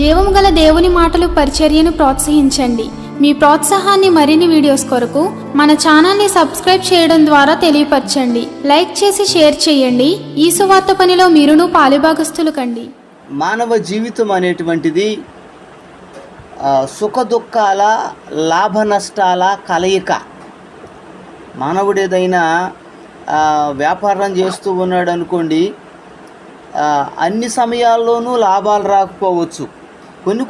జీవము గల దేవుని మాటలు పరిచర్యను ప్రోత్సహించండి. మీ ప్రోత్సాహాన్ని మరిన్ని వీడియోస్ కొరకు మన ఛానల్ని సబ్స్క్రైబ్ చేయడం ద్వారా తెలియపరచండి. లైక్ చేసి షేర్ చేయండి. ఈ సువార్త పనిలో మీరును పాలుభాగస్తులు కండి. మానవ జీవితం అనేటువంటిది సుఖ దుఃఖాల లాభ నష్టాల కలయిక. మానవుడు ఏదైనా వ్యాపారం చేస్తూ ఉన్నాడు అనుకోండి, అన్ని సమయాల్లోనూ లాభాలు రాకపోవచ్చు.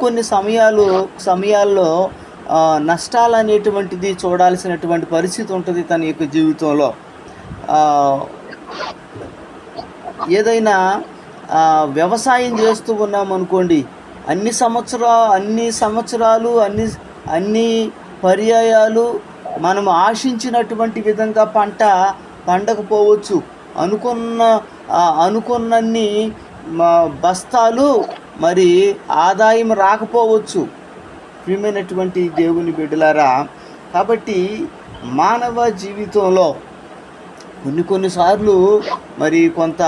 కొన్ని సమయాల్లో నష్టాలు అనేటువంటిది చూడాల్సినటువంటి పరిస్థితి ఉంటుంది తన యొక్క జీవితంలో. ఏదైనా వ్యవసాయం చేస్తూ ఉన్నామనుకోండి, అన్ని సంవత్సరాలు అన్ని పర్యాయాలు మనం ఆశించినటువంటి విధంగా పంట పండకపోవచ్చు. అనుకున్నన్ని బస్తాలు మరి ఆదాయం రాకపోవచ్చు. ప్రియమైనటువంటి దేవుని బిడ్డలారా, కాబట్టి మానవ జీవితంలో కొన్నిసార్లు మరి కొంత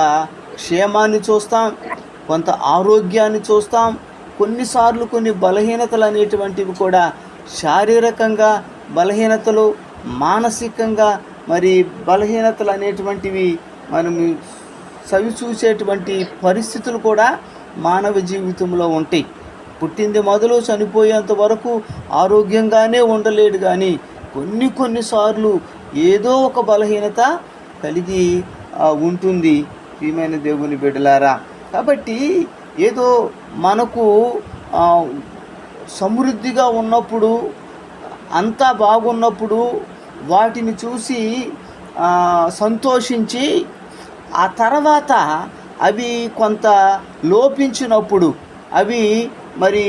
క్షేమాన్ని చూస్తాం, కొంత ఆరోగ్యాన్ని చూస్తాం. కొన్నిసార్లు కొన్ని బలహీనతలు అనేటువంటివి కూడా, శారీరకంగా బలహీనతలు, మానసికంగా మరి బలహీనతలు అనేటువంటివి మనం చవిచూసేటువంటి పరిస్థితులు కూడా మానవ జీవితంలో ఉంటాయి. పుట్టింది మొదలు చనిపోయేంత వరకు ఆరోగ్యంగానే ఉండలేడు, కానీ కొన్నిసార్లు ఏదో ఒక బలహీనత కలిగి ఉంటుంది. ప్రియమైన దేవుని బిడ్డలారా, కాబట్టి ఏదో మనకు సమృద్ధిగా ఉన్నప్పుడు, అంతా బాగున్నప్పుడు వాటిని చూసి సంతోషించి, ఆ తర్వాత అవి కొంత లోపించినప్పుడు, అవి మరి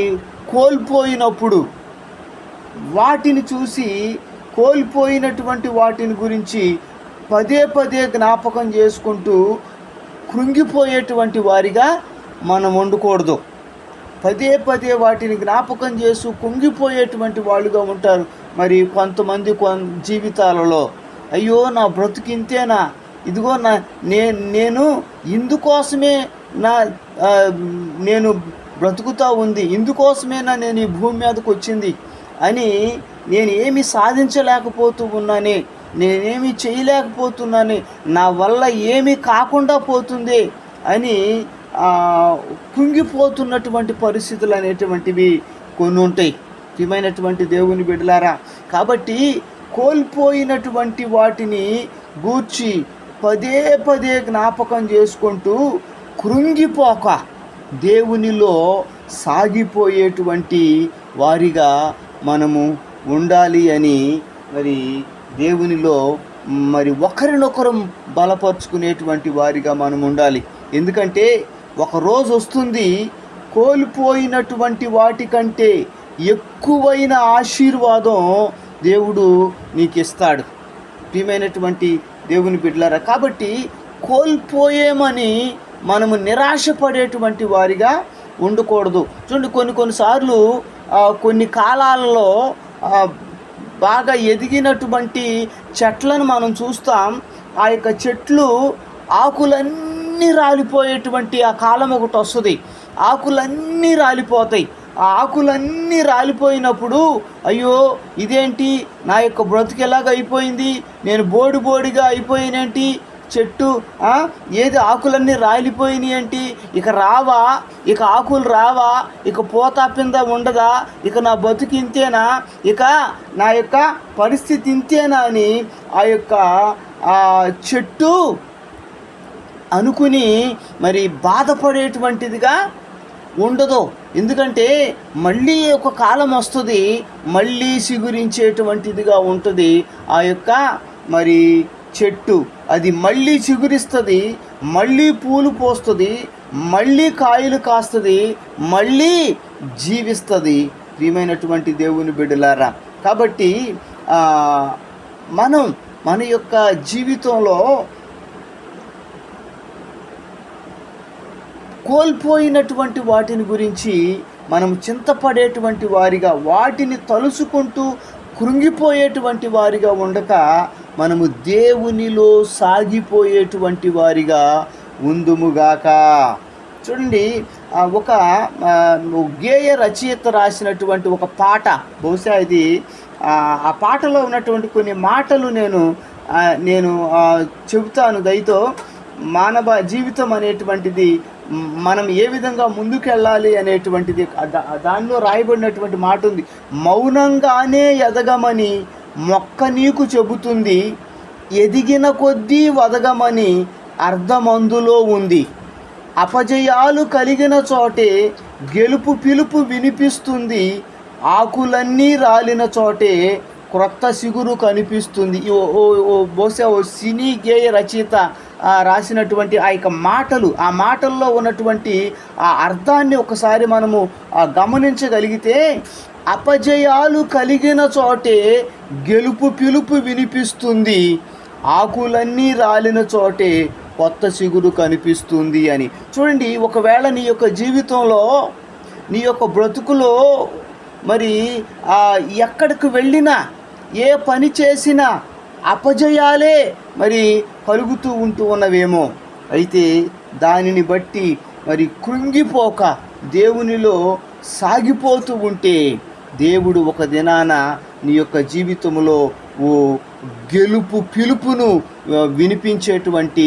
కోల్పోయినప్పుడు వాటిని చూసి, కోల్పోయినటువంటి వాటిని గురించి పదే జ్ఞాపకం చేసుకుంటూ కృంగిపోయేటువంటి వారిగా మనం ఉండకూడదు. పదే వాటిని జ్ఞాపకం చేస్తూ కుంగిపోయేటువంటి వాళ్ళుగా ఉంటారు. మరి కొంతమంది జీవితాలలో, అయ్యో నా బ్రతుకింతేనా, ఇదిగో నేను ఇందుకోసమే నేను బ్రతుకుతూ ఉంది, ఇందుకోసమేనా నేను ఈ భూమి మీదకి వచ్చింది అని, నేను ఏమి సాధించలేకపోతూ ఉన్నానే, నేనేమి చేయలేకపోతున్నానే, నా వల్ల ఏమీ కాకుండా పోతుంది అని కుంగిపోతున్నటువంటి పరిస్థితులు అనేటువంటివి కొన్ని ఉంటాయి. ప్రియమైనటువంటి దేవుని బిడ్డలారా, కాబట్టి కోల్పోయినటువంటి వాటిని గూర్చి పదే జ్ఞాపకం చేసుకుంటూ కృంగిపోక దేవునిలో సాగిపోయేటువంటి వారిగా మనము ఉండాలి అని, మరి దేవునిలో మరి ఒకరినొకరు బలపరుచుకునేటువంటి వారిగా మనం ఉండాలి. ఎందుకంటే ఒక రోజు వస్తుంది, కోల్పోయినటువంటి వాటికంటే ఎక్కువైన ఆశీర్వాదం దేవుడు నీకు ఇస్తాడు. ప్రియమైనటువంటి దేవుని బిడ్డలారా, కాబట్టి కోల్పోయేమని మనము నిరాశపడేటువంటి వారిగా ఉండకూడదు. చూడండి, కొన్నిసార్లు కొన్ని కాలాలలో బాగా ఎదిగినటువంటి చెట్లను మనం చూస్తాం. ఆ యొక్క చెట్లు ఆకులన్నీ రాలిపోయేటువంటి ఆ కాలం ఒకటి వస్తుంది. ఆకులన్నీ రాలిపోతాయి. ఆ ఆకులన్నీ రాలిపోయినప్పుడు, అయ్యో ఇదేంటి, నా యొక్క బ్రతుకు ఎలాగ అయిపోయింది, నేను బోడిగా అయిపోయినేంటి, చెట్టు ఏది ఆకులన్నీ రాలిపోయినాయి ఏంటి, ఇక రావా, ఇక ఆకులు రావా, ఇక పోతా పింద ఉండదా, ఇక నా బతుకు ఇంతేనా, ఇక నా యొక్క పరిస్థితి ఇంతేనా అని ఆ యొక్క చెట్టు అనుకుని మరి బాధపడేటువంటిదిగా ఉండదు. ఎందుకంటే మళ్ళీ ఒక కాలం వస్తుంది, మళ్ళీ చిగురించేటువంటిదిగా ఉంటుంది ఆ యొక్క మరి చెట్టు. అది మళ్ళీ చిగురిస్తుంది, మళ్ళీ పూలు పోస్తుంది, మళ్ళీ కాయలు కాస్తుంది, మళ్ళీ జీవిస్తుంది. ప్రియమైనటువంటి దేవుని బిడ్డలారా, కాబట్టి మన యొక్క జీవితంలో కోల్పోయినటువంటి వాటిని గురించి మనం చింతపడేటువంటి వారిగా, వాటిని తలుచుకుంటూ కృంగిపోయేటువంటి వారిగా ఉండక, మనము దేవునిలో సాగిపోయేటువంటి వారిగా ఉందుముగాక. చూడండి, ఒక గేయ రచయిత రాసినటువంటి ఒక పాట, బహుశా ఇది ఆ పాటలో ఉన్నటువంటి కొన్ని మాటలు నేను చెబుతాను దయతో. మానవ జీవితం అనేటువంటిది మనం ఏ విధంగా ముందుకెళ్ళాలి అనేటువంటిది దానిలో రాయబడినటువంటి మాట ఉంది. మౌనంగానే ఎదగమని మొక్క నీకు చెబుతుంది, ఎదిగిన కొద్దీ వదగమని అర్ధమందులో ఉంది. అపజయాలు కలిగిన చోటే గెలుపు పిలుపు వినిపిస్తుంది, ఆకులన్నీ రాలిన చోటే క్రొత్త సిగురు కనిపిస్తుంది. బహుశా ఓ సినీ గేయ రచయిత రాసినటువంటి ఆ యొక్క మాటలు, ఆ మాటల్లో ఉన్నటువంటి ఆ అర్థాన్ని ఒకసారి మనము గమనించగలిగితే, అపజయాలు కలిగిన చోటే గెలుపు పిలుపు వినిపిస్తుంది, ఆకులన్నీ రాలిన చోటే కొత్త చిగురు కనిపిస్తుంది అని. చూడండి, ఒకవేళ నీ యొక్క జీవితంలో, నీ యొక్క బ్రతుకులో మరి ఎక్కడికి వెళ్ళినా, ఏ పని చేసినా అపజయాలే మరి కలుగుతూ ఉన్నవేమో, అయితే దానిని బట్టి మరి కృంగిపోక దేవునిలో సాగిపోతూ ఉంటే, దేవుడు ఒక దినాన నీ యొక్క జీవితంలో ఓ గెలుపు పిలుపును వినిపించేటువంటి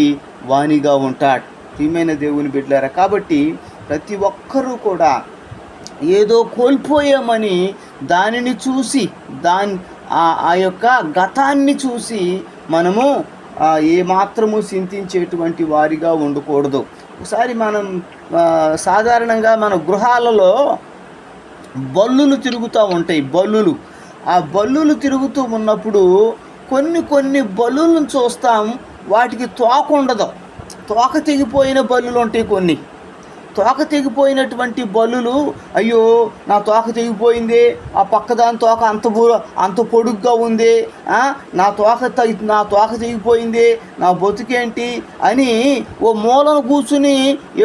వాణిగా ఉంటాడు. ప్రియమైన దేవుని బిడ్డలారా, కాబట్టి ప్రతి ఒక్కరూ కూడా ఏదో కోల్పోయామని దానిని చూసి, ఆ యొక్క గతాన్ని చూసి మనము ఏమాత్రము చింతించేటువంటి వారిగా ఉండకూడదు. ఒకసారి మనం సాధారణంగా మన గృహాలలో బల్లులు తిరుగుతూ ఉంటాయి. ఆ బల్లులు తిరుగుతూ ఉన్నప్పుడు కొన్ని బల్లులను చూస్తాం, వాటికి తోక ఉండదు. తోక తెగిపోయిన బల్లులు ఉంటాయి. తోక తెగిపోయినటువంటి బల్లులు, అయ్యో నా తోక తెగిపోయింది, ఆ పక్కదాని తోక అంత పొడుగ్గా ఉంది, నా తోక తెగిపోయింది, నా బతుకేంటి అని ఓ మూలను కూర్చుని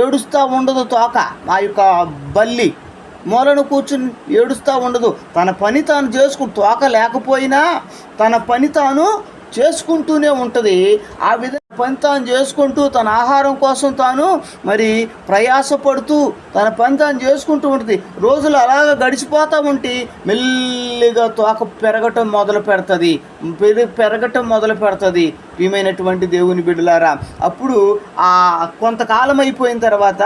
ఏడుస్తూ ఉండదు తోక. ఆ యొక్క బల్లి మూలను కూర్చుని ఏడుస్తూ ఉండదు. తన పని తాను తోక లేకపోయినా తన పని తాను చేసుకుంటూనే ఉంటుంది. ఆ విధంగా పని తాను చేసుకుంటూ తన ఆహారం కోసం తాను మరి ప్రయాసపడుతూ తన పని తాను చేసుకుంటూ ఉంటుంది. రోజులు అలాగ గడిచిపోతూ ఉంటే మెల్లిగా తోక పెరగటం మొదలు పెడుతుంది. ప్రియమైనటువంటి దేవుని బిడ్డలారా, అప్పుడు కొంతకాలం అయిపోయిన తర్వాత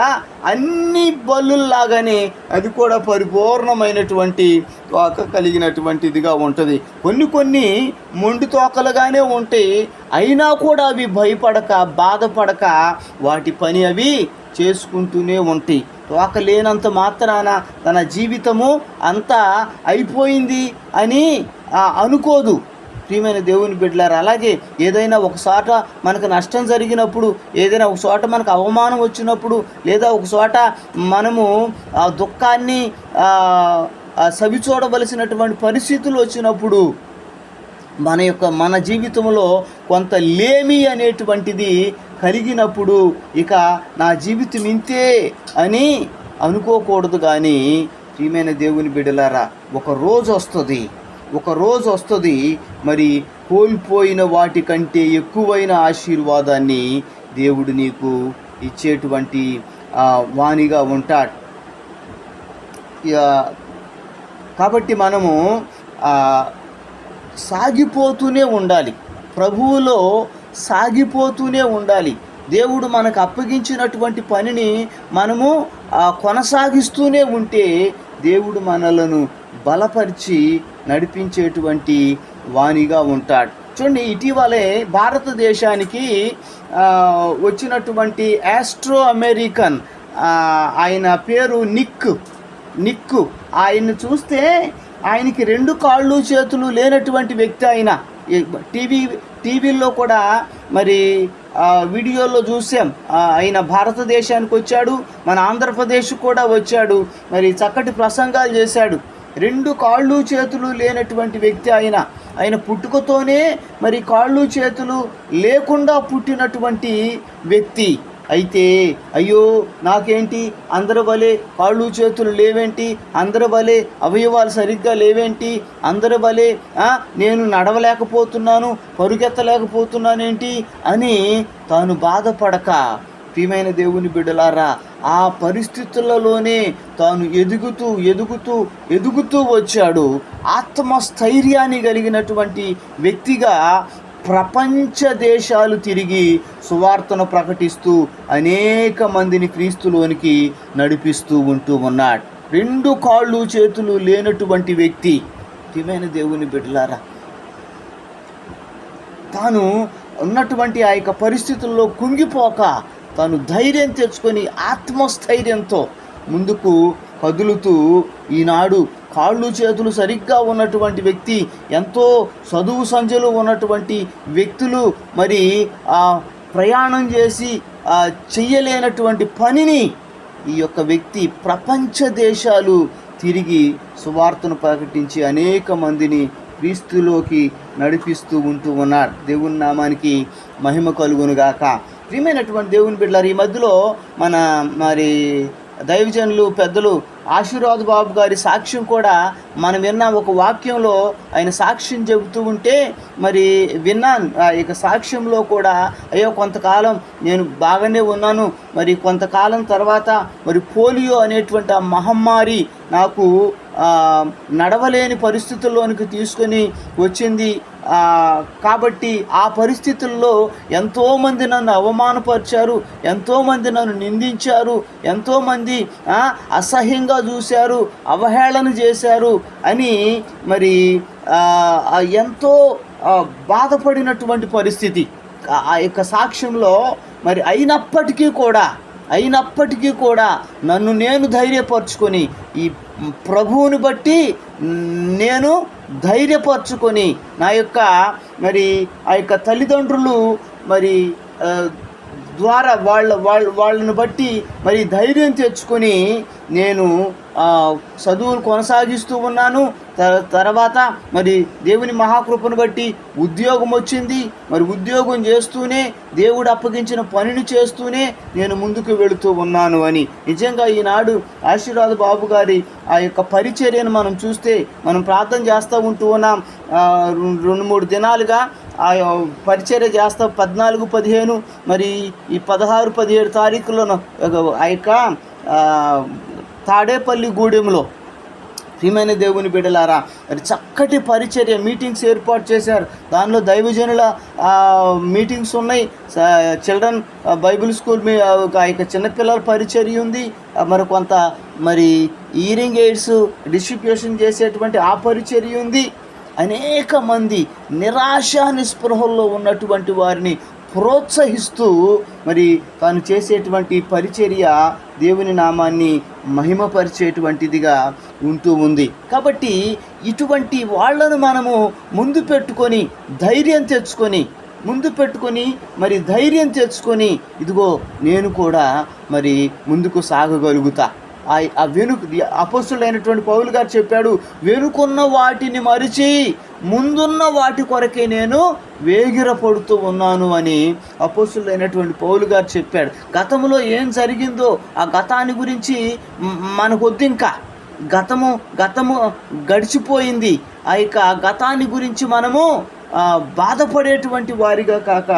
అన్ని బల్లుల్లాగానే అది కూడా పరిపూర్ణమైనటువంటి తోక కలిగినటువంటిదిగా ఉంటుంది. కొన్ని మొండి తోకలుగానే ఉంటాయి, అయినా కూడా అవి భయపడక బాధపడక వాటి పని అవి చేసుకుంటూనే ఉంటాయి. తోక లేనంత మాత్రాన తన జీవితము అంతా అయిపోయింది అని అనుకోదు. ప్రియమైన దేవుని బిడ్డలారా, అలాగే ఏదైనా ఒక చోట మనకు నష్టం జరిగినప్పుడు, ఏదైనా ఒక చోట మనకు అవమానం వచ్చినప్పుడు, లేదా ఒక చోట మనము ఆ దుఃఖాన్ని సవి చూడవలసినటువంటి పరిస్థితులు వచ్చినప్పుడు, మన జీవితంలో కొంత లేమి అనేటువంటిది కలిగినప్పుడు, ఇక నా జీవితం ఇంతే అని అనుకోకూడదు. కానీ ప్రియమైన దేవుని బిడ్డలారా, ఒక రోజు వస్తుంది మరి కోల్పోయిన వాటికంటే ఎక్కువైన ఆశీర్వాదాన్ని దేవుడు నీకు ఇచ్చేటువంటి వాణిగా ఉంటాడు. కాబట్టి మనము సాగిపోతూనే ఉండాలి, ప్రభువులో సాగిపోతూనే ఉండాలి. దేవుడు మనకు అప్పగించినటువంటి పనిని మనము కొనసాగిస్తూనే ఉంటే దేవుడు మనలను బలపరిచి నడిపించేటువంటి వాణిగా ఉంటాడు. చూడండి, ఇటీవలే భారతదేశానికి వచ్చినటువంటి ఆస్ట్రో అమెరికన్, ఆయన పేరు నిక్. ఆయన్ని చూస్తే ఆయనకి 2 కాళ్ళు చేతులు లేనటువంటి వ్యక్తి. ఆయన టీవీల్లో కూడా మరి వీడియోలో చూసాం. ఆయన భారతదేశానికి వచ్చాడు, మన ఆంధ్రప్రదేశ్ కూడా వచ్చాడు, మరి చక్కటి ప్రసంగాలు చేశాడు. 2 కాళ్ళు చేతులు లేనటువంటి వ్యక్తి ఆయన పుట్టుకతోనే మరి కాళ్ళు చేతులు లేకుండా పుట్టినటువంటి వ్యక్తి. అయితే అయ్యో నాకేంటి, అందరి వలె కాళ్ళు చేతులు లేవేంటి, అందరి వలె అవయవాలు సరిగ్గా లేవేంటి, అందరి వలె నేను నడవలేకపోతున్నాను, పరుగెత్తలేకపోతున్నానేంటి అని తాను బాధపడక ప్రియమైన దేవుని బిడ్డలారా, ఆ పరిస్థితులలోనే తాను ఎదుగుతూ వచ్చాడు. ఆత్మస్థైర్యాన్ని కలిగినటువంటి వ్యక్తిగా ప్రపంచ దేశాలు తిరిగి సువార్తను ప్రకటిస్తూ అనేక మందిని క్రీస్తులోనికి నడిపిస్తూ ఉన్నాడు. 2 కాళ్ళు చేతులు లేనటువంటి వ్యక్తి, ప్రియమైన దేవుని బిడ్డలారా, తాను ఉన్నటువంటి ఆ యొక్క పరిస్థితుల్లో కుంగిపోక తాను ధైర్యం తెచ్చుకొని ఆత్మస్థైర్యంతో ముందుకు కదులుతూ ఈనాడు కాళ్ళు చేతులు సరిగ్గా ఉన్నటువంటి వ్యక్తి, ఎంతో చదువు సంధ్యలు ఉన్నటువంటి వ్యక్తులు మరి ప్రయాణం చేసి చెయ్యలేనటువంటి పనిని ఈ యొక్క వ్యక్తి ప్రపంచ దేశాలు తిరిగి సువార్తను ప్రకటించి అనేక మందిని క్రీస్తులోకి నడిపిస్తూ ఉన్నాడు. దేవుని నామానికి మహిమ కలుగునుగాక. ప్రియమైనటువంటి దేవుని బిడ్డలారు, ఈ మధ్యలో మరి దైవజనులు పెద్దలు ఆశీర్వాద్ బాబు గారి సాక్ష్యం కూడా మనం విన్న ఒక వాక్యంలో ఆయన సాక్ష్యం చెబుతూ ఉంటే మరి విన్నాను. ఇక సాక్ష్యంలో కూడా అయ్యో కొంతకాలం నేను బాగానే ఉన్నాను, మరి కొంతకాలం తర్వాత మరి పోలియో అనేటువంటి ఆ మహమ్మారి నాకు నడవలేని పరిస్థితుల్లోనికి తీసుకొని వచ్చింది. కాబట్టి ఆ పరిస్థితుల్లో ఎంతోమంది నన్ను అవమానపరిచారు, ఎంతోమంది నన్ను నిందించారు, ఎంతోమంది అసహ్యంగా చూశారు, అవహేళన చేశారు అని మరి ఎంతో బాధపడినటువంటి పరిస్థితి ఆ యొక్క సాక్ష్యంలో. మరి అయినప్పటికీ కూడా నన్ను నేను ధైర్యపరచుకొని ఈ ప్రభువుని బట్టి నేను ధైర్యపరచుకొని నా యొక్క మరి ఆ యొక్క తల్లిదండ్రులు మరి ద్వారా వాళ్ళని బట్టి మరి ధైర్యం తెచ్చుకొని నేను చదువులు కొనసాగిస్తూ ఉన్నాను. తర్వాత మరి దేవుని మహాకృపను బట్టి ఉద్యోగం వచ్చింది. మరి ఉద్యోగం చేస్తూనే దేవుడు అప్పగించిన పనిని చేస్తూనే నేను ముందుకు వెళుతూ ఉన్నాను అని. నిజంగా ఈనాడు ఆశీర్వాద్ బాబు గారి ఆ యొక్క పరిచర్యను మనం చూస్తే, మనం ప్రార్థన చేస్తూ ఉన్నాం. 2-3 దినాలుగా ఆ పరిచర్య చేస్తా. 14, 15 మరి ఈ 16, 17 తారీఖులను ఆ యొక్క తాడేపల్లి గూడెంలో ప్రియమైన దేవుని బిడ్డలారా మరి చక్కటి పరిచర్య మీటింగ్స్ ఏర్పాటు చేశారు. దానిలో దైవజనుల మీటింగ్స్ ఉన్నాయి. చిల్డ్రన్ బైబిల్ స్కూల్ ఆ యొక్క చిన్నపిల్లల పరిచర్య ఉంది. మరి కొంత మరి ఇయరింగ్ ఎయిడ్స్ డిస్ట్రిబ్యూషన్ చేసేటువంటి ఆ పరిచర్య ఉంది. అనేక మంది నిరాశ నిస్పృహల్లో ఉన్నటువంటి వారిని ప్రోత్సహిస్తూ మరి తాను చేసేటువంటి పరిచర్య దేవుని నామాన్ని మహిమపరిచేటువంటిదిగా ఉంది. కాబట్టి ఇటువంటి వాళ్ళను మనము ముందు పెట్టుకొని మరి ధైర్యం తెచ్చుకొని ఇదిగో నేను కూడా మరి ముందుకు సాగగలుగుతా. ఆ అపోస్తులైనటువంటి పౌలు గారు చెప్పాడు, వెనుకున్న వాటిని మరిచి ముందున్న వాటి కొరకే నేను వేగిరపడుతూ ఉన్నాను అని అపోస్తులైనటువంటి పౌలు గారు చెప్పాడు. గతంలో ఏం జరిగిందో ఆ గతాన్ని గురించి మనకొద్దు. ఇంకా గతము గడిచిపోయింది. ఆ యొక్క గతాన్ని గురించి మనము బాధపడేటువంటి వారిగా కాక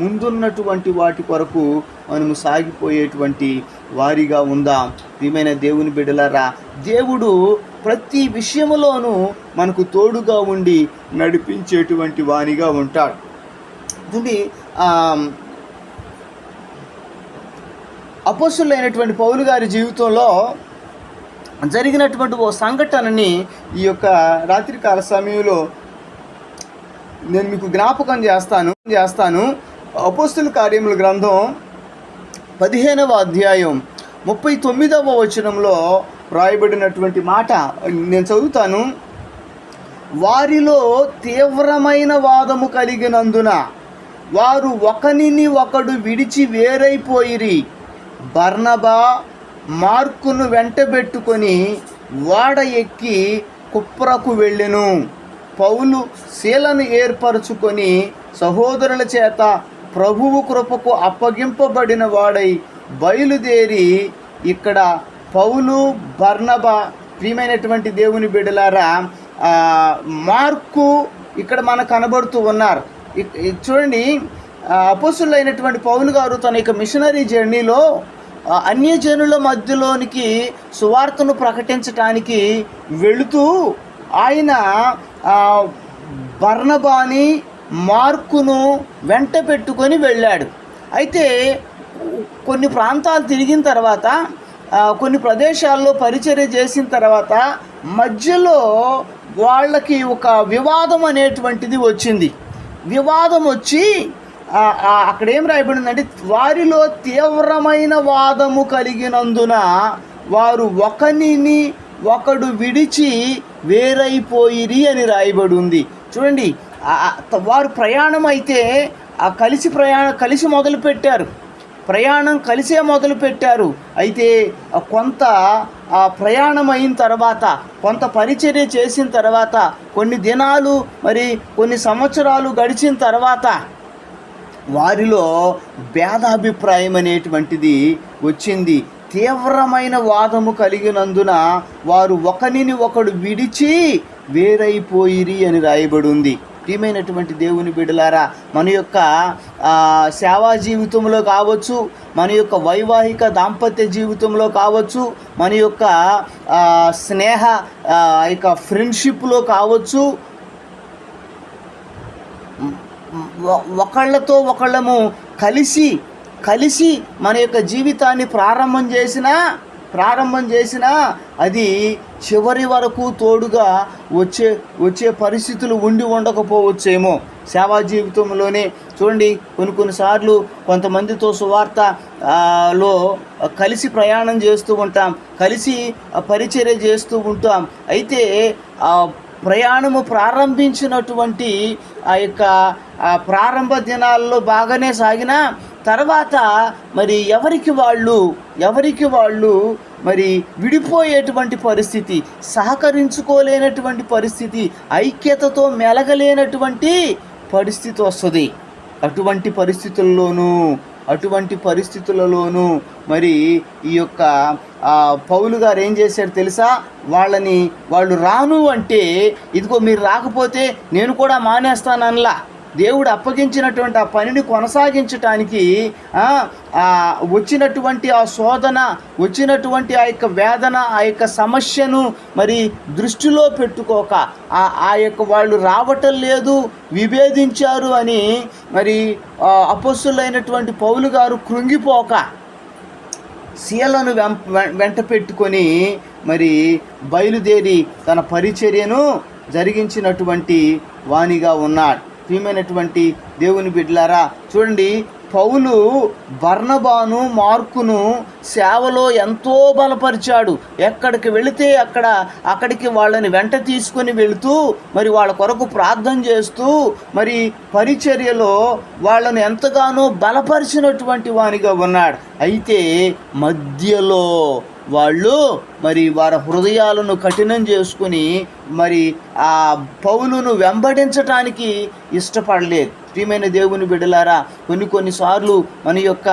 ముందున్నటువంటి వాటి కొరకు మనము సాగిపోయేటువంటి వారిగా ఉందాం. ప్రియమైన దేవుని బిడ్డలారా, దేవుడు ప్రతి విషయంలోనూ మనకు తోడుగా ఉండి నడిపించేటువంటి వానిగా ఉంటాడు. ఇది అపోస్తులైనటువంటి పౌలు గారి జీవితంలో జరిగినటువంటి ఓ సంఘటనని ఈ యొక్క రాత్రికాల సమయంలో నేను మీకు జ్ఞాపకం చేస్తాను. అపోస్తుల కార్యముల గ్రంథం 15వ అధ్యాయం 39వ వచనంలో రాయబడినటువంటి మాట నేను చదువుతాను. వారిలో తీవ్రమైన వాదము కలిగినందున వారు ఒకనిని ఒకడు విడిచి వేరైపోయిరి. బర్నబా మార్కును వెంటబెట్టుకొని ఓడ ఎక్కి కుప్రకు వెళ్ళెను. పౌలు శీలను ఏర్పరచుకొని సహోదరుల చేత ప్రభువు కృపకు అప్పగింపబడిన వాడై బయలుదేరి ఇక్కడ పౌలు బర్నబా ప్రియమైనటువంటి దేవుని బిడ్డలారా మార్కు ఇక్కడ మనకు కనబడుతూ ఉన్నారు. చూడండి, అపోస్తులైనటువంటి పౌలు గారు తన యొక్క మిషనరీ జర్నీలో అన్యజనుల మధ్యలోనికి సువార్తను ప్రకటించటానికి వెళుతూ ఆయన బర్నబాని మార్కును వెంట పెట్టుకొని వెళ్ళాడు. అయితే కొన్ని ప్రాంతాలు తిరిగిన తర్వాత, కొన్ని ప్రదేశాల్లో పరిచర్య చేసిన తర్వాత మధ్యలో వాళ్ళకి ఒక వివాదం అనేటువంటిది వచ్చింది. వివాదం వచ్చి అక్కడ ఏం రాయబడిందంటే, వారిలో తీవ్రమైన వాదము కలిగినందున వారు ఒకనిని ఒకడు విడిచి వేరైపోయిరి అని రాయబడి ఉంది. చూడండి, వారు ప్రయాణం అయితే కలిసి మొదలుపెట్టారు, ప్రయాణం కలిసే మొదలుపెట్టారు. అయితే కొంత ప్రయాణం అయిన తర్వాత, కొంత పరిచర్య చేసిన తర్వాత, కొన్ని దినాలు మరి కొన్ని సంవత్సరాలు గడిచిన తర్వాత వారిలో భేదాభిప్రాయం అనేటువంటిది వచ్చింది. తీవ్రమైన వాదము కలిగినందున వారు ఒకనిని ఒకడు విడిచి వేరైపోయిరి అని రాయబడి ఉంది. ప్రియమైనటువంటి దేవుని బిడ్డలారా, మన యొక్క సేవా జీవితంలో కావచ్చు, మన యొక్క వైవాహిక దాంపత్య జీవితంలో కావచ్చు, మన యొక్క స్నేహ ఫ్రెండ్షిప్లో కావచ్చు, ఒకళ్ళతో ఒకళ్ళము కలిసి మన యొక్క జీవితాన్ని ప్రారంభం చేసినా అది చివరి వరకు తోడుగా వచ్చే పరిస్థితులు ఉండకపోవచ్చేమో. సేవా జీవితంలోనే చూడండి, కొన్నిసార్లు కొంతమందితో సువార్తలో కలిసి ప్రయాణం చేస్తూ ఉంటాం, కలిసి పరిచర్య చేస్తూ ఉంటాం. అయితే ప్రయాణము ప్రారంభించినటువంటి ఆ యొక్క ప్రారంభ దినాల్లో బాగానే సాగిన తర్వాత మరి ఎవరికి వాళ్ళు మరి విడిపోయేటువంటి పరిస్థితి, సహకరించుకోలేనటువంటి పరిస్థితి, ఐక్యతతో మెలగలేనటువంటి పరిస్థితి వస్తుంది. అటువంటి పరిస్థితులలోనూ మరి ఈ యొక్క పౌలు గారు ఏం చేశారు తెలుసా? వాళ్ళు రాను అంటే, ఇదిగో మీరు రాకపోతే నేను కూడా మానేస్తానల్లా. దేవుడు అప్పగించినటువంటి ఆ పనిని కొనసాగించటానికి వచ్చినటువంటి ఆ శోధన, వచ్చినటువంటి ఆ యొక్క వేదన, ఆ యొక్క సమస్యను మరి దృష్టిలో పెట్టుకోక ఆ యొక్క వాళ్ళు రావటం లేదు, విభేదించారు అని మరి అపొస్తలులైనటువంటి పౌలు గారు కృంగిపోక శీలను వెంట పెట్టుకొని మరి బయలుదేరి తన పరిచర్యను జరిగించినటువంటి వానిగా ఉన్నాడు. ప్రియమైనటువంటి దేవుని బిడ్డలారా, చూడండి, పౌలు బర్నబాను మార్కును సేవలో ఎంతో బలపరిచాడు. ఎక్కడికి వెళితే అక్కడికి వాళ్ళని వెంట తీసుకొని వెళుతూ మరి వాళ్ళ కొరకు ప్రార్థన చేస్తూ మరి పరిచర్యలో వాళ్ళని ఎంతగానో బలపరిచినటువంటి వానిగా ఉన్నాడు. అయితే మధ్యలో వాళ్ళు మరి వారి హృదయాలను కఠినం చేసుకుని మరి ఆ పౌలును వెంబడించటానికి ఇష్టపడలేదు. ప్రియమైన దేవుని బిడ్డలారా, కొన్నిసార్లు మన యొక్క